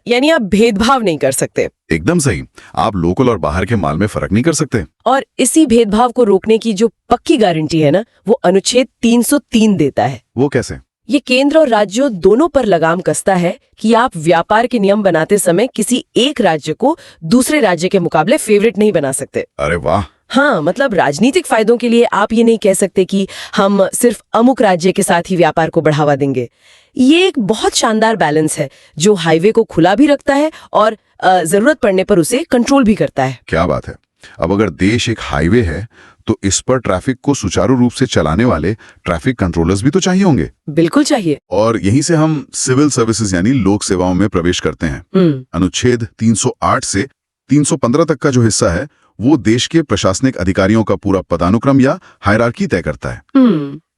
यानी आप भेदभाव नहीं कर सकते। एकदम सही। आप लोकल और बाहर के माल में फर्क नहीं कर सकते। और इसी भेदभाव को रोकने की जो पक्की गारंटी है ना, वो अनुच्छेद 303 देता है। वो कैसे? ये केंद्र और राज्यों दोनों पर लगाम कसता है कि आप व्यापार के नियम बनाते समय किसी एक राज्य को दूसरे राज्य के मुकाबले फेवरेट नहीं बना सकते। अरे वाह। हाँ, मतलब राजनीतिक फायदों के लिए आप ये नहीं कह सकते कि हम सिर्फ अमुक राज्य के साथ ही व्यापार को बढ़ावा देंगे। ये एक बहुत शानदार बैलेंस है जो हाईवे को खुला भी रखता है और जरूरत पड़ने पर उसे कंट्रोल भी करता है। क्या बात है। अब अगर देश एक हाईवे है तो इस पर ट्रैफिक को सुचारू रूप से चलाने वाले ट्रैफिक कंट्रोलर्स भी तो चाहिए होंगे। बिल्कुल चाहिए। और यहीं से हम सिविल सर्विसेज यानी लोक सेवाओं में प्रवेश करते हैं। अनुच्छेद 308 से 315 तक का जो हिस्सा है वो देश के प्रशासनिक अधिकारियों का पूरा पदानुक्रम या हायरार्की तय करता है।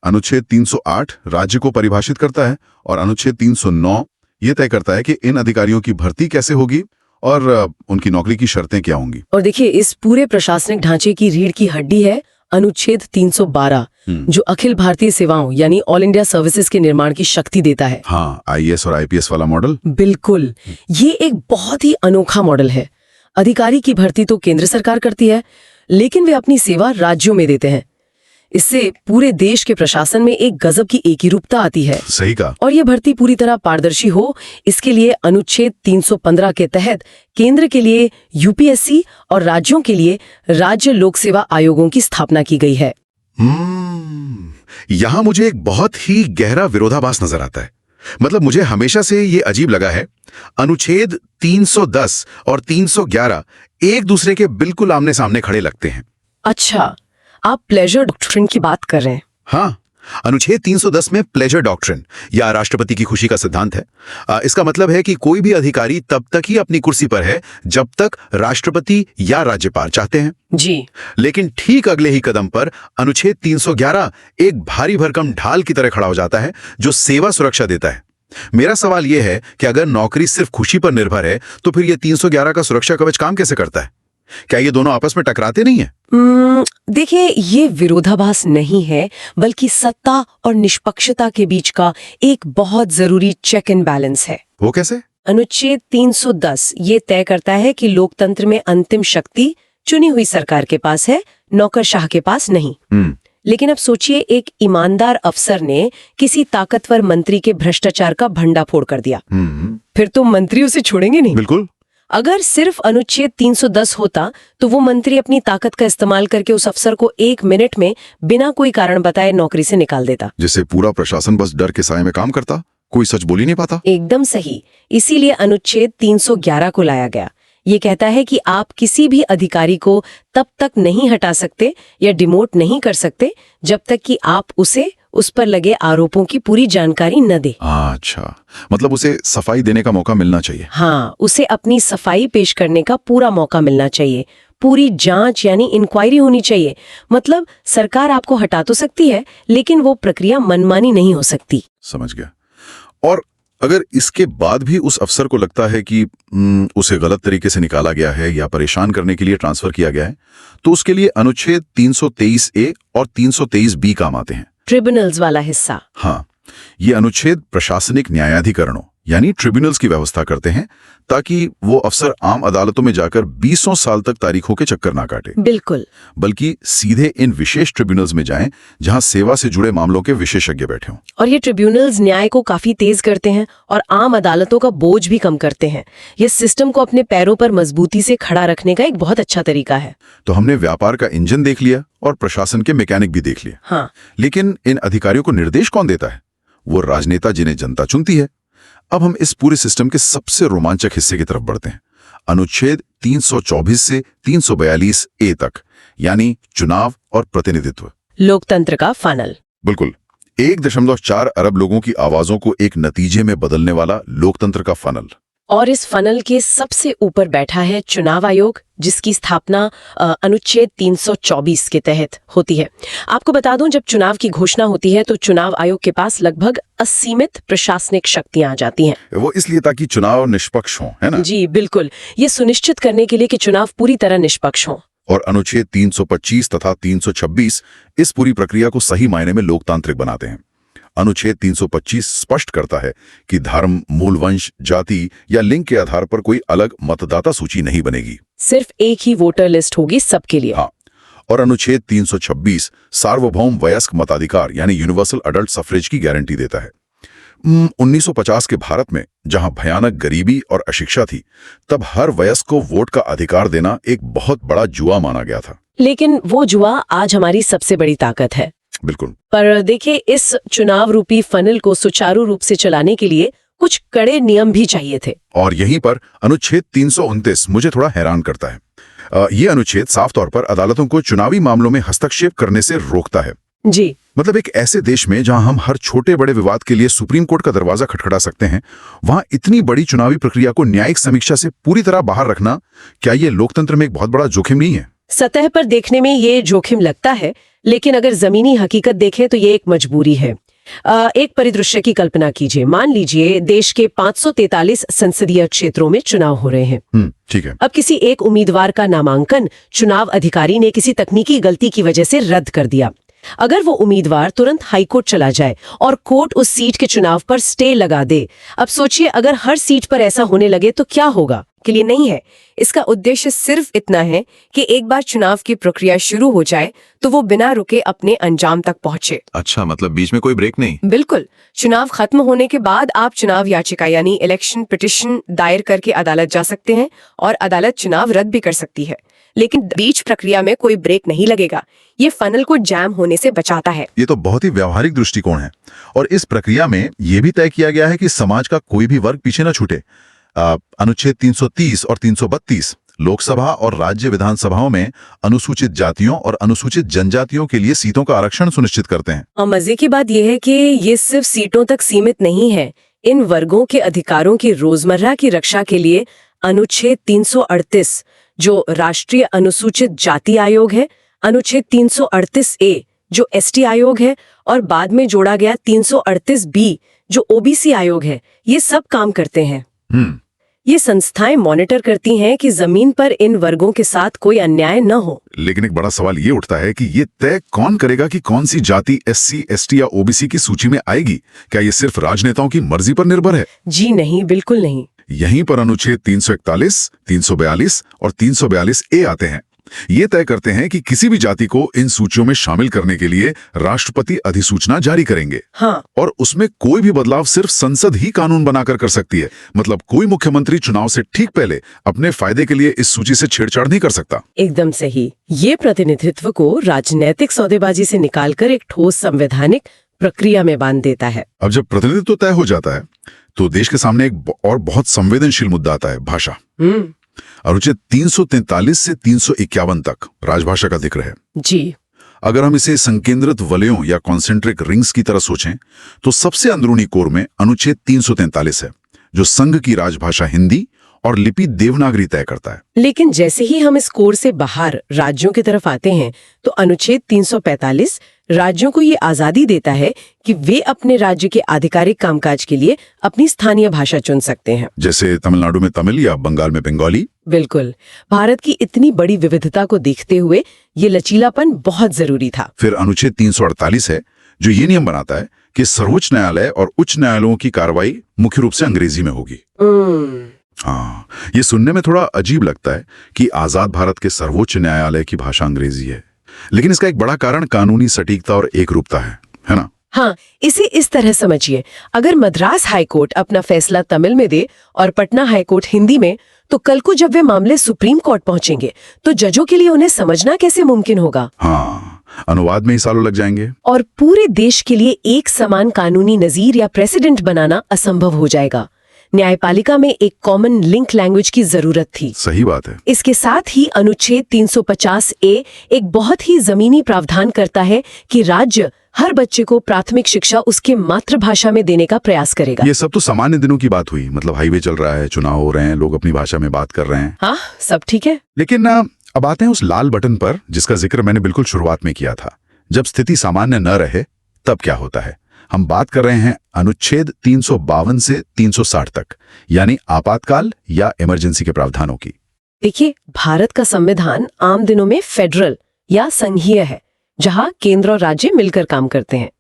अनुच्छेद 308 राज्य को परिभाषित करता है और अनुच्छेद 309 ये तय करता है कि इन अधिकारियों की भर्ती कैसे होगी और उनकी नौकरी की शर्तें क्या होंगी। और देखिए, इस पूरे प्रशासनिक ढांचे की रीढ़ की हड्डी है अनुच्छेद 312 जो अखिल भारतीय सेवाओं यानी ऑल इंडिया सर्विसेज के निर्माण की शक्ति देता है। हाँ, IAS और IPS वाला मॉडल। बिल्कुल, ये एक बहुत ही अनोखा मॉडल है। अधिकारी की भर्ती तो केंद्र सरकार करती है, लेकिन वे अपनी सेवा राज्यों में देते हैं। इससे पूरे देश के प्रशासन में एक गजब की एकरूपता आती है। सही कहा। और ये भर्ती पूरी तरह पारदर्शी हो, इसके लिए अनुच्छेद 315 के तहत केंद्र के लिए यूपीएससी और राज्यों के लिए राज्य लोक सेवा आयोगों की स्थापना की गई है। यहां मुझे एक बहुत ही गहरा विरोधाभास नजर आता है। मतलब मुझे हमेशा से ये अजीब लगा है, अनुच्छेद 310 और 311 एक दूसरे के बिल्कुल आमने सामने खड़े लगते हैं। अच्छा, आप प्लेजर डॉक्ट्रिन की बात कर रहे हैं? हाँ, अनुच्छेद 310 में प्लेजर डॉक्ट्रिन या राष्ट्रपति की खुशी का सिद्धांत है। इसका मतलब है कि कोई भी अधिकारी तब तक ही अपनी कुर्सी पर है जब तक राष्ट्रपति या राज्यपाल चाहते हैं। जी। लेकिन ठीक अगले ही कदम पर अनुच्छेद 311 एक भारी भरकम ढाल की तरह खड़ा हो जाता है जो सेवा सुरक्षा देता है। मेरा सवाल यह है कि अगर नौकरी सिर्फ खुशी पर निर्भर है तो फिर यह 311 का सुरक्षा कवच काम कैसे करता है? क्या ये दोनों आपस में टकराते नहीं है? देखिए, ये विरोधाभास नहीं है, बल्कि सत्ता और निष्पक्षता के बीच का एक बहुत जरूरी चेक एंड बैलेंस है। वो कैसे? अनुच्छेद 310 ये तय करता है कि लोकतंत्र में अंतिम शक्ति चुनी हुई सरकार के पास है, नौकरशाह के पास नहीं। लेकिन अब सोचिए, एक ईमानदार अफसर ने किसी ताकतवर मंत्री के भ्रष्टाचार का भंडाफोड़ कर दिया, फिर तो मंत्री उसे छोड़ेंगे नहीं। बिल्कुल। अगर सिर्फ अनुच्छेद 310 होता तो वो मंत्री अपनी ताकत का इस्तेमाल करके उस अफसर को 1 मिनट में बिना कोई कारण बताए नौकरी से निकाल देता, जिससे पूरा प्रशासन बस डर के साए में काम करता, कोई सच बोल ही नहीं पाता। एकदम सही। इसीलिए अनुच्छेद 311 को लाया गया। ये कहता है कि आप किसी भी अधिकारी को तब तक नहीं हटा सकते या डिमोट नहीं कर सकते जब तक कि आप उसे उस पर लगे आरोपों की पूरी जानकारी न दे। अच्छा, मतलब उसे सफाई देने का मौका मिलना चाहिए। हाँ, उसे अपनी सफाई पेश करने का पूरा मौका मिलना चाहिए। पूरी जांच यानी इंक्वायरी होनी चाहिए। मतलब सरकार आपको हटा तो सकती है, लेकिन वो प्रक्रिया मनमानी नहीं हो सकती। समझ गया। और अगर इसके बाद भी उस अफसर को लगता है कि उसे गलत तरीके से निकाला गया है या परेशान करने के लिए ट्रांसफर किया गया है, तो उसके लिए अनुच्छेद 323A और 323B काम आते हैं। ट्रिब्यूनल्स वाला हिस्सा। हाँ, ये अनुच्छेद प्रशासनिक न्यायाधिकरणों यानी ट्रिब्यूनल्स की व्यवस्था करते हैं ताकि वो अफसर आम अदालतों में जाकर 20 साल तक तारीखों के चक्कर ना काटे। बिल्कुल। बल्कि सीधे इन विशेष ट्रिब्यूनल्स में जाएं जहां सेवा से जुड़े मामलों के विशेषज्ञ बैठे हों। और ये ट्रिब्यूनल्स न्याय को काफी तेज करते हैं और आम अदालतों का बोझ भी कम करते हैं। ये सिस्टम को अपने पैरों पर मजबूती से खड़ा रखने का एक बहुत अच्छा तरीका है। तो हमने व्यापार का इंजन देख लिया और प्रशासन के मैकेनिक भी देख लिया। हाँ। लेकिन इन अधिकारियों को निर्देश कौन देता है? वो राजनेता जिन्हें जनता चुनती है। अब हम इस पूरे सिस्टम के सबसे रोमांचक हिस्से की तरफ बढ़ते हैं, अनुच्छेद 324 से 342A तक, यानी चुनाव और प्रतिनिधित्व। लोकतंत्र का फनल। बिल्कुल, 1.4 अरब लोगों की आवाजों को एक नतीजे में बदलने वाला लोकतंत्र का फनल। और इस फनल के सबसे ऊपर बैठा है चुनाव आयोग, जिसकी स्थापना अनुच्छेद 324 के तहत होती है। आपको बता दूं, जब चुनाव की घोषणा होती है तो चुनाव आयोग के पास लगभग असीमित प्रशासनिक शक्तियां आ जाती हैं। वो इसलिए ताकि चुनाव निष्पक्ष हो, है ना? जी बिल्कुल, ये सुनिश्चित करने के लिए कि चुनाव पूरी तरह निष्पक्ष हो। और अनुच्छेद 325 तथा 326 इस पूरी प्रक्रिया को सही मायने में लोकतांत्रिक बनाते हैं। अनुच्छेद 325 स्पष्ट करता है कि धर्म, मूल वंश, जाति या लिंग के आधार पर कोई अलग मतदाता सूची नहीं बनेगी। सिर्फ एक ही वोटर लिस्ट होगी सबके लिए। हाँ। और अनुच्छेद 326 सार्वभौम वयस्क मताधिकार यानी यूनिवर्सल अडल्ट सफरेज की गारंटी देता है। 1950 के भारत में जहां भयानक गरीबी और अशिक्षा थी, तब हर वयस्क को वोट का अधिकार देना एक बहुत बड़ा जुआ माना गया था। लेकिन वो जुआ आज हमारी सबसे बड़ी ताकत है। बिल्कुल। पर देखिए, इस चुनाव रूपी फनल को सुचारू रूप से चलाने के लिए कुछ कड़े नियम भी चाहिए थे। और यहीं पर अनुच्छेद 329 मुझे थोड़ा हैरान करता है। ये अनुच्छेद साफ तौर पर अदालतों को चुनावी मामलों में हस्तक्षेप करने से रोकता है। जी। मतलब एक ऐसे देश में जहां हम हर छोटे बड़े विवाद के लिए सुप्रीम कोर्ट का दरवाजा खटखटा सकते हैं, वहां इतनी बड़ी चुनावी प्रक्रिया को न्यायिक समीक्षा से पूरी तरह बाहर रखना, क्या ये लोकतंत्र में एक बहुत बड़ा जोखिम नहीं है? सतह पर देखने में ये जोखिम लगता है, लेकिन अगर जमीनी हकीकत देखें तो ये एक मजबूरी है। एक परिदृश्य की कल्पना कीजिए। मान लीजिए देश के 543 संसदीय क्षेत्रों में चुनाव हो रहे हैं। ठीक है। अब किसी एक उम्मीदवार का नामांकन चुनाव अधिकारी ने किसी तकनीकी गलती की वजह से रद्द कर दिया। अगर वो उम्मीदवार तुरंत हाईकोर्ट चला जाए और कोर्ट उस सीट के चुनाव पर स्टे लगा दे, अब सोचिए अगर हर सीट पर ऐसा होने लगे तो क्या होगा? के लिए नहीं है। इसका उद्देश्य सिर्फ इतना है कि एक बार चुनाव की प्रक्रिया शुरू हो जाए तो वो बिना रुके अपने अंजाम तक पहुंचे। अच्छा, मतलब बीच में कोई ब्रेक नहीं? बिल्कुल। चुनाव खत्म होने के बाद आप चुनाव याचिका यानी इलेक्शन पिटिशन दायर करके अदालत जा सकते हैं और अदालत चुनाव रद्द भी कर सकती है, लेकिन बीच प्रक्रिया में कोई ब्रेक नहीं लगेगा। ये फनल को जैम होने से बचाता है। ये तो बहुत ही व्यावहारिक दृष्टिकोण है। और इस प्रक्रिया में ये भी तय किया गया है कि समाज का कोई भी वर्ग पीछे न छूटे। अनुच्छेद 330 और 332 लोकसभा और राज्य विधानसभाओं में अनुसूचित जातियों और अनुसूचित जनजातियों के लिए सीटों का आरक्षण सुनिश्चित करते हैं। और मजे की बात यह है कि ये सिर्फ सीटों तक सीमित नहीं है। इन वर्गों के अधिकारों की रोजमर्रा की रक्षा के लिए अनुच्छेद 338 जो राष्ट्रीय अनुसूचित जाति आयोग है, अनुच्छेद 338A जो ST आयोग है और बाद में जोड़ा गया 338B जो OBC आयोग है, ये सब काम करते हैं। ये संस्थाएं मॉनिटर करती हैं कि जमीन पर इन वर्गों के साथ कोई अन्याय न हो। लेकिन एक बड़ा सवाल ये उठता है कि ये तय कौन करेगा कि कौन सी जाति SC, ST या OBC की सूची में आएगी? क्या ये सिर्फ राजनेताओं की मर्जी पर निर्भर है? जी नहीं, बिल्कुल नहीं। यहीं पर अनुच्छेद 341, 342 और 342A आते हैं। ये तय करते हैं कि किसी भी जाति को इन सूचियों में शामिल करने के लिए राष्ट्रपति अधिसूचना जारी करेंगे। हाँ। और उसमें कोई भी बदलाव सिर्फ संसद ही कानून बनाकर कर सकती है। मतलब कोई मुख्यमंत्री चुनाव से ठीक पहले अपने फायदे के लिए इस सूची से छेड़छाड़ नहीं कर सकता। एकदम सही। ये प्रतिनिधित्व को राजनीतिक सौदेबाजी से निकालकर एक ठोस संवैधानिक प्रक्रिया में बांध देता है। अब जब प्रतिनिधित्व तय हो जाता है तो देश के सामने एक और बहुत संवेदनशील मुद्दा आता है, भाषा। अनुच्छेद 343 से 351 तक राजभाषा का जिक्र है। जी। अगर हम इसे संकेंद्रित वलयों या कॉन्सेंट्रिक रिंग्स की तरह सोचें तो सबसे अंदरूनी कोर में अनुच्छेद 343 है जो संघ की राजभाषा हिंदी और लिपि देवनागरी तय करता है। लेकिन जैसे ही हम इस कोर से बाहर राज्यों की तरफ आते हैं तो अनुच्छेद 345 राज्यों को ये आजादी देता है कि वे अपने राज्य के आधिकारिक कामकाज के लिए अपनी स्थानीय भाषा चुन सकते हैं। जैसे तमिलनाडु में तमिल या बंगाल में बंगाली। बिल्कुल। भारत की इतनी बड़ी विविधता को देखते हुए ये लचीलापन बहुत जरूरी था। फिर अनुच्छेद 348 है जो ये नियम बनाता है कि सर्वोच्च न्यायालय और उच्च न्यायालयों की कार्रवाई मुख्य रूप से अंग्रेजी में होगी। हाँ, ये सुनने में थोड़ा अजीब लगता है कि आजाद भारत के सर्वोच्च न्यायालय की भाषा अंग्रेजी है, लेकिन इसका एक बड़ा कारण कानूनी सटीकता और एकरूपता है ना? हाँ, इसे इस तरह समझिए। अगर मद्रास हाईकोर्ट अपना फैसला तमिल में दे और पटना हाईकोर्ट हिंदी में, तो कल को जब वे मामले सुप्रीम कोर्ट पहुंचेंगे तो जजों के लिए उन्हें समझना कैसे मुमकिन होगा? हाँ, अनुवाद में ही सालों लग जाएंगे और पूरे देश के लिए एक समान कानूनी नजीर या प्रेसिडेंट बनाना असंभव हो जाएगा। न्यायपालिका में एक कॉमन लिंक लैंग्वेज की जरूरत थी। सही बात है। इसके साथ ही अनुच्छेद 350A एक बहुत ही जमीनी प्रावधान करता है कि राज्य हर बच्चे को प्राथमिक शिक्षा उसके मातृभाषा में देने का प्रयास करेगा। ये सब तो सामान्य दिनों की बात हुई, मतलब हाईवे चल रहा है, चुनाव हो रहे हैं, लोग अपनी भाषा में बात कर रहे हैं। हाँ, सब ठीक है। लेकिन अब आते हैं उस लाल बटन पर जिसका जिक्र मैंने बिल्कुल शुरुआत में किया था। जब स्थिति सामान्य न रहे तब क्या होता है? हम बात कर रहे हैं अनुच्छेद 352 से 360 तक, यानी आपातकाल या इमरजेंसी के प्रावधानों की। देखिए, भारत का संविधान आम दिनों में फेडरल या संघीय है, जहां केंद्र और राज्य मिलकर काम करते हैं।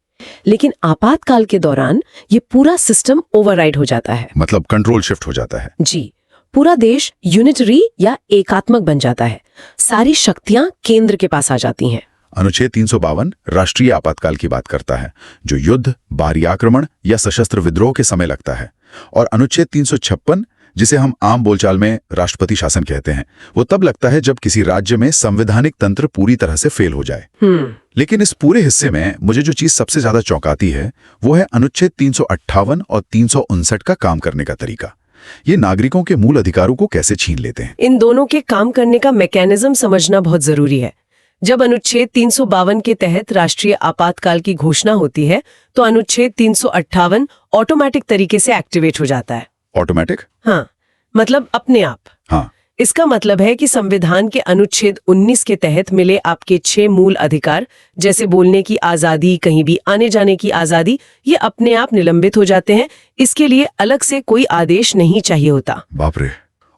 लेकिन आपातकाल के दौरान ये पूरा सिस्टम ओवरराइड हो जाता है। मतलब कंट्रोल शिफ्ट हो जाता है। जी, पूरा देश यूनिटरी या एकात्मक बन जाता है। सारी शक्तियां केंद्र के पास आ जाती हैं। अनुच्छेद 352 राष्ट्रीय आपातकाल की बात करता है, जो युद्ध, बाहरी आक्रमण या सशस्त्र विद्रोह के समय लगता है। और अनुच्छेद 356, जिसे हम आम बोलचाल में राष्ट्रपति शासन कहते हैं, वो तब लगता है जब किसी राज्य में संवैधानिक तंत्र पूरी तरह से फेल हो जाए। लेकिन इस पूरे हिस्से में मुझे जो चीज सबसे ज्यादा चौंकाती है वो है अनुच्छेद 358 और 359 का काम करने का तरीका। ये नागरिकों के मूल अधिकारों को कैसे छीन लेते हैं? इन दोनों के काम करने का मैकेनिज्म समझना बहुत जरूरी है। जब अनुच्छेद 352 के तहत राष्ट्रीय आपातकाल की घोषणा होती है तो अनुच्छेद 358 ऑटोमेटिक तरीके से एक्टिवेट हो जाता है। ऑटोमेटिक? हाँ, मतलब अपने आप। हाँ। इसका मतलब है कि संविधान के अनुच्छेद 19 के तहत मिले आपके 6 मूल अधिकार, जैसे बोलने की आजादी, कहीं भी आने जाने की आजादी, ये अपने आप निलंबित हो जाते हैं। इसके लिए अलग से कोई आदेश नहीं चाहिए होता। बाप रे।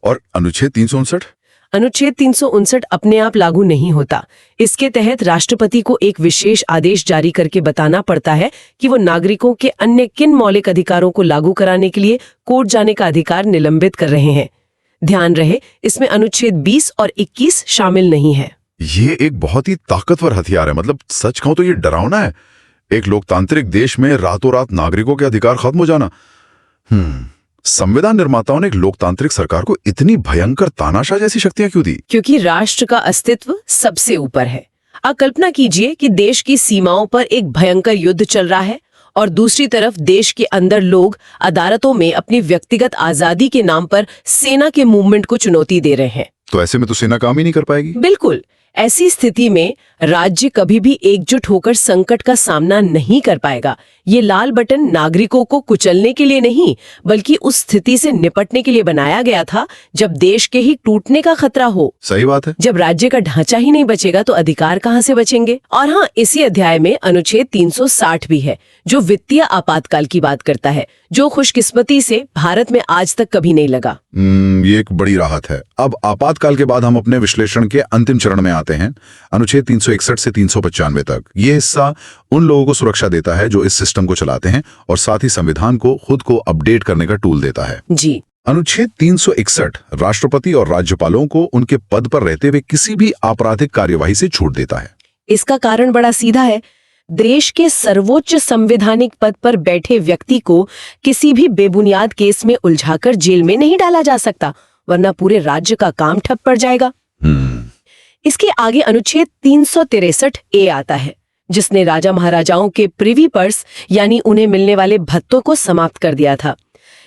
और अनुच्छेद 359? अनुच्छेद 359 अपने आप लागू नहीं होता। इसके तहत राष्ट्रपति को एक विशेष आदेश जारी करके बताना पड़ता है कि वो नागरिकों के अन्य किन मौलिक अधिकारों को लागू कराने के लिए कोर्ट जाने का अधिकार निलंबित कर रहे हैं। ध्यान रहे, इसमें अनुच्छेद 20 और 21 शामिल नहीं है। ये एक बहुत ही ताकतवर हथियार है। मतलब सच कहूं तो ये डरावना है। एक लोकतांत्रिक देश में रातों रात नागरिकों के अधिकार खत्म हो जाना। संविधान निर्माताओं ने एक लोकतांत्रिक सरकार को इतनी भयंकर तानाशाह जैसी शक्तियां क्यों दी? क्योंकि राष्ट्र का अस्तित्व सबसे ऊपर है। आप कल्पना कीजिए कि देश की सीमाओं पर एक भयंकर युद्ध चल रहा है और दूसरी तरफ देश के अंदर लोग अदालतों में अपनी व्यक्तिगत आजादी के नाम पर सेना के मूवमेंट को चुनौती दे रहे हैं। तो ऐसे में तो सेना काम ही नहीं कर पाएगी। बिल्कुल। ऐसी स्थिति में राज्य कभी भी एकजुट होकर संकट का सामना नहीं कर पाएगा। ये लाल बटन नागरिकों को कुचलने के लिए नहीं, बल्कि उस स्थिति से निपटने के लिए बनाया गया था जब देश के ही टूटने का खतरा हो। सही बात है। जब राज्य का ढांचा ही नहीं बचेगा तो अधिकार कहाँ से बचेंगे? और हाँ, इसी अध्याय में अनुच्छेद 360 भी है, जो वित्तीय आपातकाल की बात करता है, जो खुशकिस्मती से भारत में आज तक कभी नहीं लगा। ये एक बड़ी राहत है। अब आपातकाल के बाद हम अपने विश्लेषण के अंतिम चरण में आते हैं, अनुच्छेद 361 से 395 तक। ये हिस्सा उन लोगों को सुरक्षा देता है जो इस सिस्टम को चलाते हैं और साथ ही संविधान को खुद को अपडेट करने का टूल देता है। जी। अनुच्छेद 361 राष्ट्रपति और राज्यपालों को उनके पद पर रहते हुए किसी भी आपराधिक कार्यवाही से छूट देता है। इसका कारण बड़ा सीधा है। देश के सर्वोच्च संवैधानिक पद पर बैठे व्यक्ति को किसी भी बेबुनियाद केस में उलझाकर जेल में नहीं डाला जा सकता, वरना पूरे राज्य का काम ठप पड़ जाएगा। इसके आगे अनुच्छेद 363 ए आता है, जिसने राजा महाराजाओं के प्रिवी पर्स यानी उन्हें मिलने वाले भत्तों को समाप्त कर दिया था।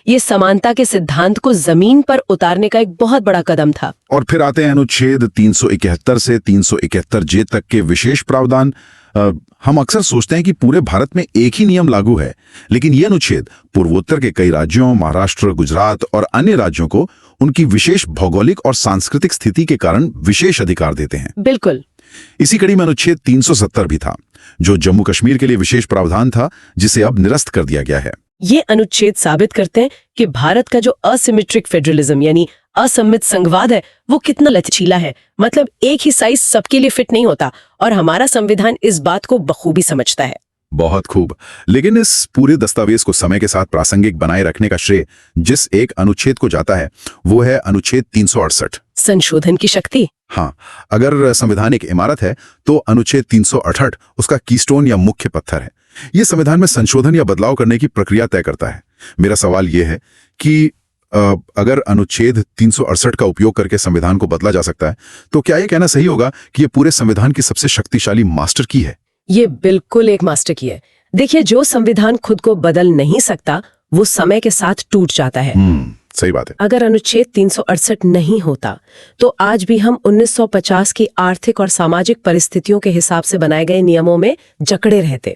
ये समानता के सिद्धांत को जमीन पर उतारने का एक बहुत बड़ा कदम था। और फिर आते हैं अनुच्छेद 371 से 371 जे तक के विशेष प्रावधान। हम अक्सर सोचते हैं कि पूरे भारत में एक ही नियम लागू है, लेकिन ये अनुच्छेद पूर्वोत्तर के कई राज्यों, महाराष्ट्र, गुजरात और अन्य राज्यों को उनकी विशेष भौगोलिक और सांस्कृतिक स्थिति के कारण विशेष अधिकार देते हैं। बिल्कुल। इसी कड़ी में अनुच्छेद 370 भी था, जो जम्मू कश्मीर के लिए विशेष प्रावधान था, जिसे अब निरस्त कर दिया गया है। ये अनुच्छेद साबित करते हैं कि भारत का जो असिमेट्रिक फेडरलिज्म यानी असम्मित संघवाद है, वो कितना लचीला है। मतलब एक ही साइज सबके लिए फिट नहीं होता, और हमारा संविधान इस बात को बखूबी समझता है। बहुत खूब। लेकिन इस पूरे दस्तावेज को समय के साथ प्रासंगिक बनाए रखने का श्रेय जिस एक अनुच्छेद को जाता है, वो है अनुच्छेद 368। संशोधन की शक्ति। हाँ, अगर संविधान एक इमारत है तो अनुच्छेद 368 उसका कीस्टोन या मुख्य पत्थर है। ये संविधान में संशोधन या बदलाव करने की प्रक्रिया तय करता है। मेरा सवाल यह है कि अगर अनुच्छेद 368 का उपयोग करके संविधान को बदला जा सकता है, तो क्या यह कहना सही होगा कि यह पूरे संविधान की सबसे शक्तिशाली मास्टर की है? ये बिल्कुल एक मास्टर की है। देखिए, जो संविधान खुद को बदल नहीं सकता, वो समय के साथ टूट जाता है। सही बात है। अगर अनुच्छेद 368 नहीं होता, तो आज भी हम 1950 की आर्थिक और सामाजिक परिस्थितियों के हिसाब से बनाए गए नियमों में जकड़े रहते।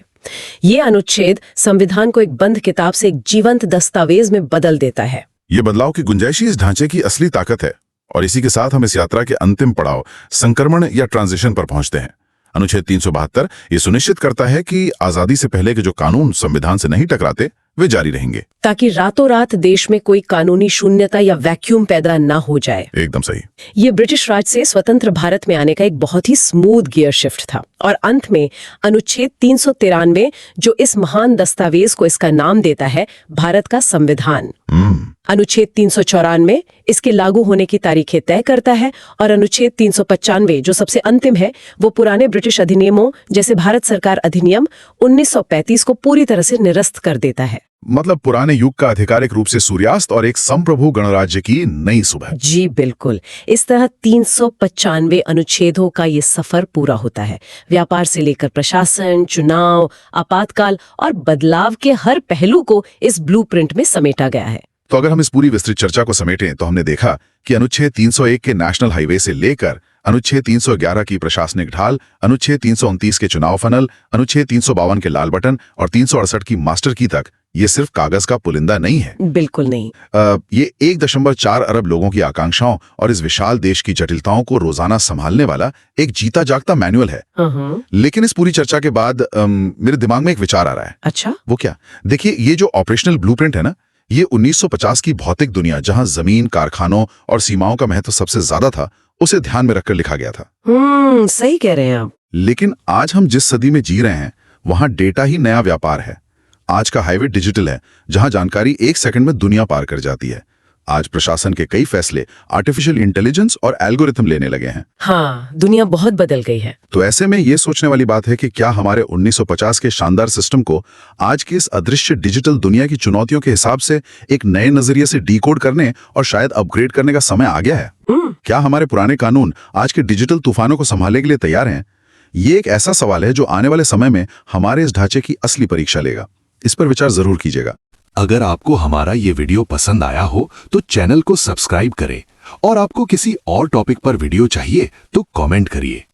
ये अनुच्छेद संविधान को एक बंद किताब से एक जीवंत दस्तावेज में बदल देता है। ये बदलाव की गुंजाइश इस ढांचे की असली ताकत है। और इसी के साथ हम इस यात्रा के अंतिम पड़ाव, संक्रमण या ट्रांजिशन पर पहुंचते हैं। अनुच्छेद 372 ये सुनिश्चित करता है कि आजादी से पहले के जो कानून संविधान से नहीं टकराते, वे जारी रहेंगे, ताकि रातों रात देश में कोई कानूनी शून्यता या वैक्यूम पैदा ना हो जाए। एकदम सही। ये ब्रिटिश राज से स्वतंत्र भारत में आने का एक बहुत ही स्मूथ गियर शिफ्ट था। और अंत में अनुच्छेद 393 जो इस महान दस्तावेज को इसका नाम देता है, भारत का संविधान। अनुच्छेद 394 इसके लागू होने की तारीखें तय करता है, और अनुच्छेद 395 जो सबसे अंतिम है, वो पुराने ब्रिटिश अधिनियमों जैसे भारत सरकार अधिनियम 1935 को पूरी तरह से निरस्त कर देता है। मतलब पुराने युग का आधिकारिक रूप से सूर्यास्त और एक संप्रभु गणराज्य की नई सुबह। जी बिल्कुल। इस तरह 395 अनुच्छेदों का ये सफर पूरा होता है। व्यापार से लेकर प्रशासन, चुनाव, आपातकाल और बदलाव के हर पहलू को इस ब्लूप्रिंट में समेटा गया है। तो अगर हम इस पूरी विस्तृत चर्चा को समेटें, तो हमने देखा कि अनुच्छेद 301 के नेशनल हाईवे से लेकर अनुच्छेद 311 की प्रशासनिक ढाल, अनुच्छेद 329 के चुनाव फनल, अनुच्छेद 352 के लाल बटन और 368 की मास्टर की तक, ये सिर्फ कागज का पुलिंदा नहीं है। बिल्कुल नहीं। ये 1.4 अरब लोगों की आकांक्षाओं और इस विशाल देश की जटिलताओं को रोजाना संभालने वाला एक जीता जागता मैनुअल है। लेकिन इस पूरी चर्चा के बाद मेरे दिमाग में एक विचार आ रहा है। अच्छा, वो क्या? देखिए, ये जो ऑपरेशनल ब्लूप्रिंट है ना, ये 1950 की भौतिक दुनिया, जहां जमीन, कारखानों और सीमाओं का महत्व सबसे ज्यादा था, उसे ध्यान में रखकर लिखा गया था। सही कह रहे हैं आप। लेकिन आज हम जिस सदी में जी रहे हैं, वहां डेटा ही नया व्यापार है। आज का हाईवे डिजिटल है, जहां जानकारी 1 सेकंड में दुनिया पार कर जाती है। आज प्रशासन के कई फैसले आर्टिफिशियल इंटेलिजेंस और एल्गोरिथम लेने लगे हैं। हाँ, दुनिया बहुत बदल गई है। तो ऐसे में ये सोचने वाली बात है कि क्या हमारे 1950 के शानदार सिस्टम को आज की इस अदृश्य डिजिटल दुनिया की चुनौतियों के हिसाब से एक नए नजरिए से डीकोड करने और शायद अपग्रेड करने का समय आ गया है? क्या हमारे पुराने कानून आज के डिजिटल तूफानों को संभालने के लिए तैयार हैं? ये एक ऐसा सवाल है जो आने वाले समय में हमारे इस ढांचे की असली परीक्षा लेगा। इस पर विचार जरूर कीजिएगा। अगर आपको हमारा ये वीडियो पसंद आया हो तो चैनल को सब्सक्राइब करें और आपको किसी और टॉपिक पर वीडियो चाहिए तो कमेंट करिए।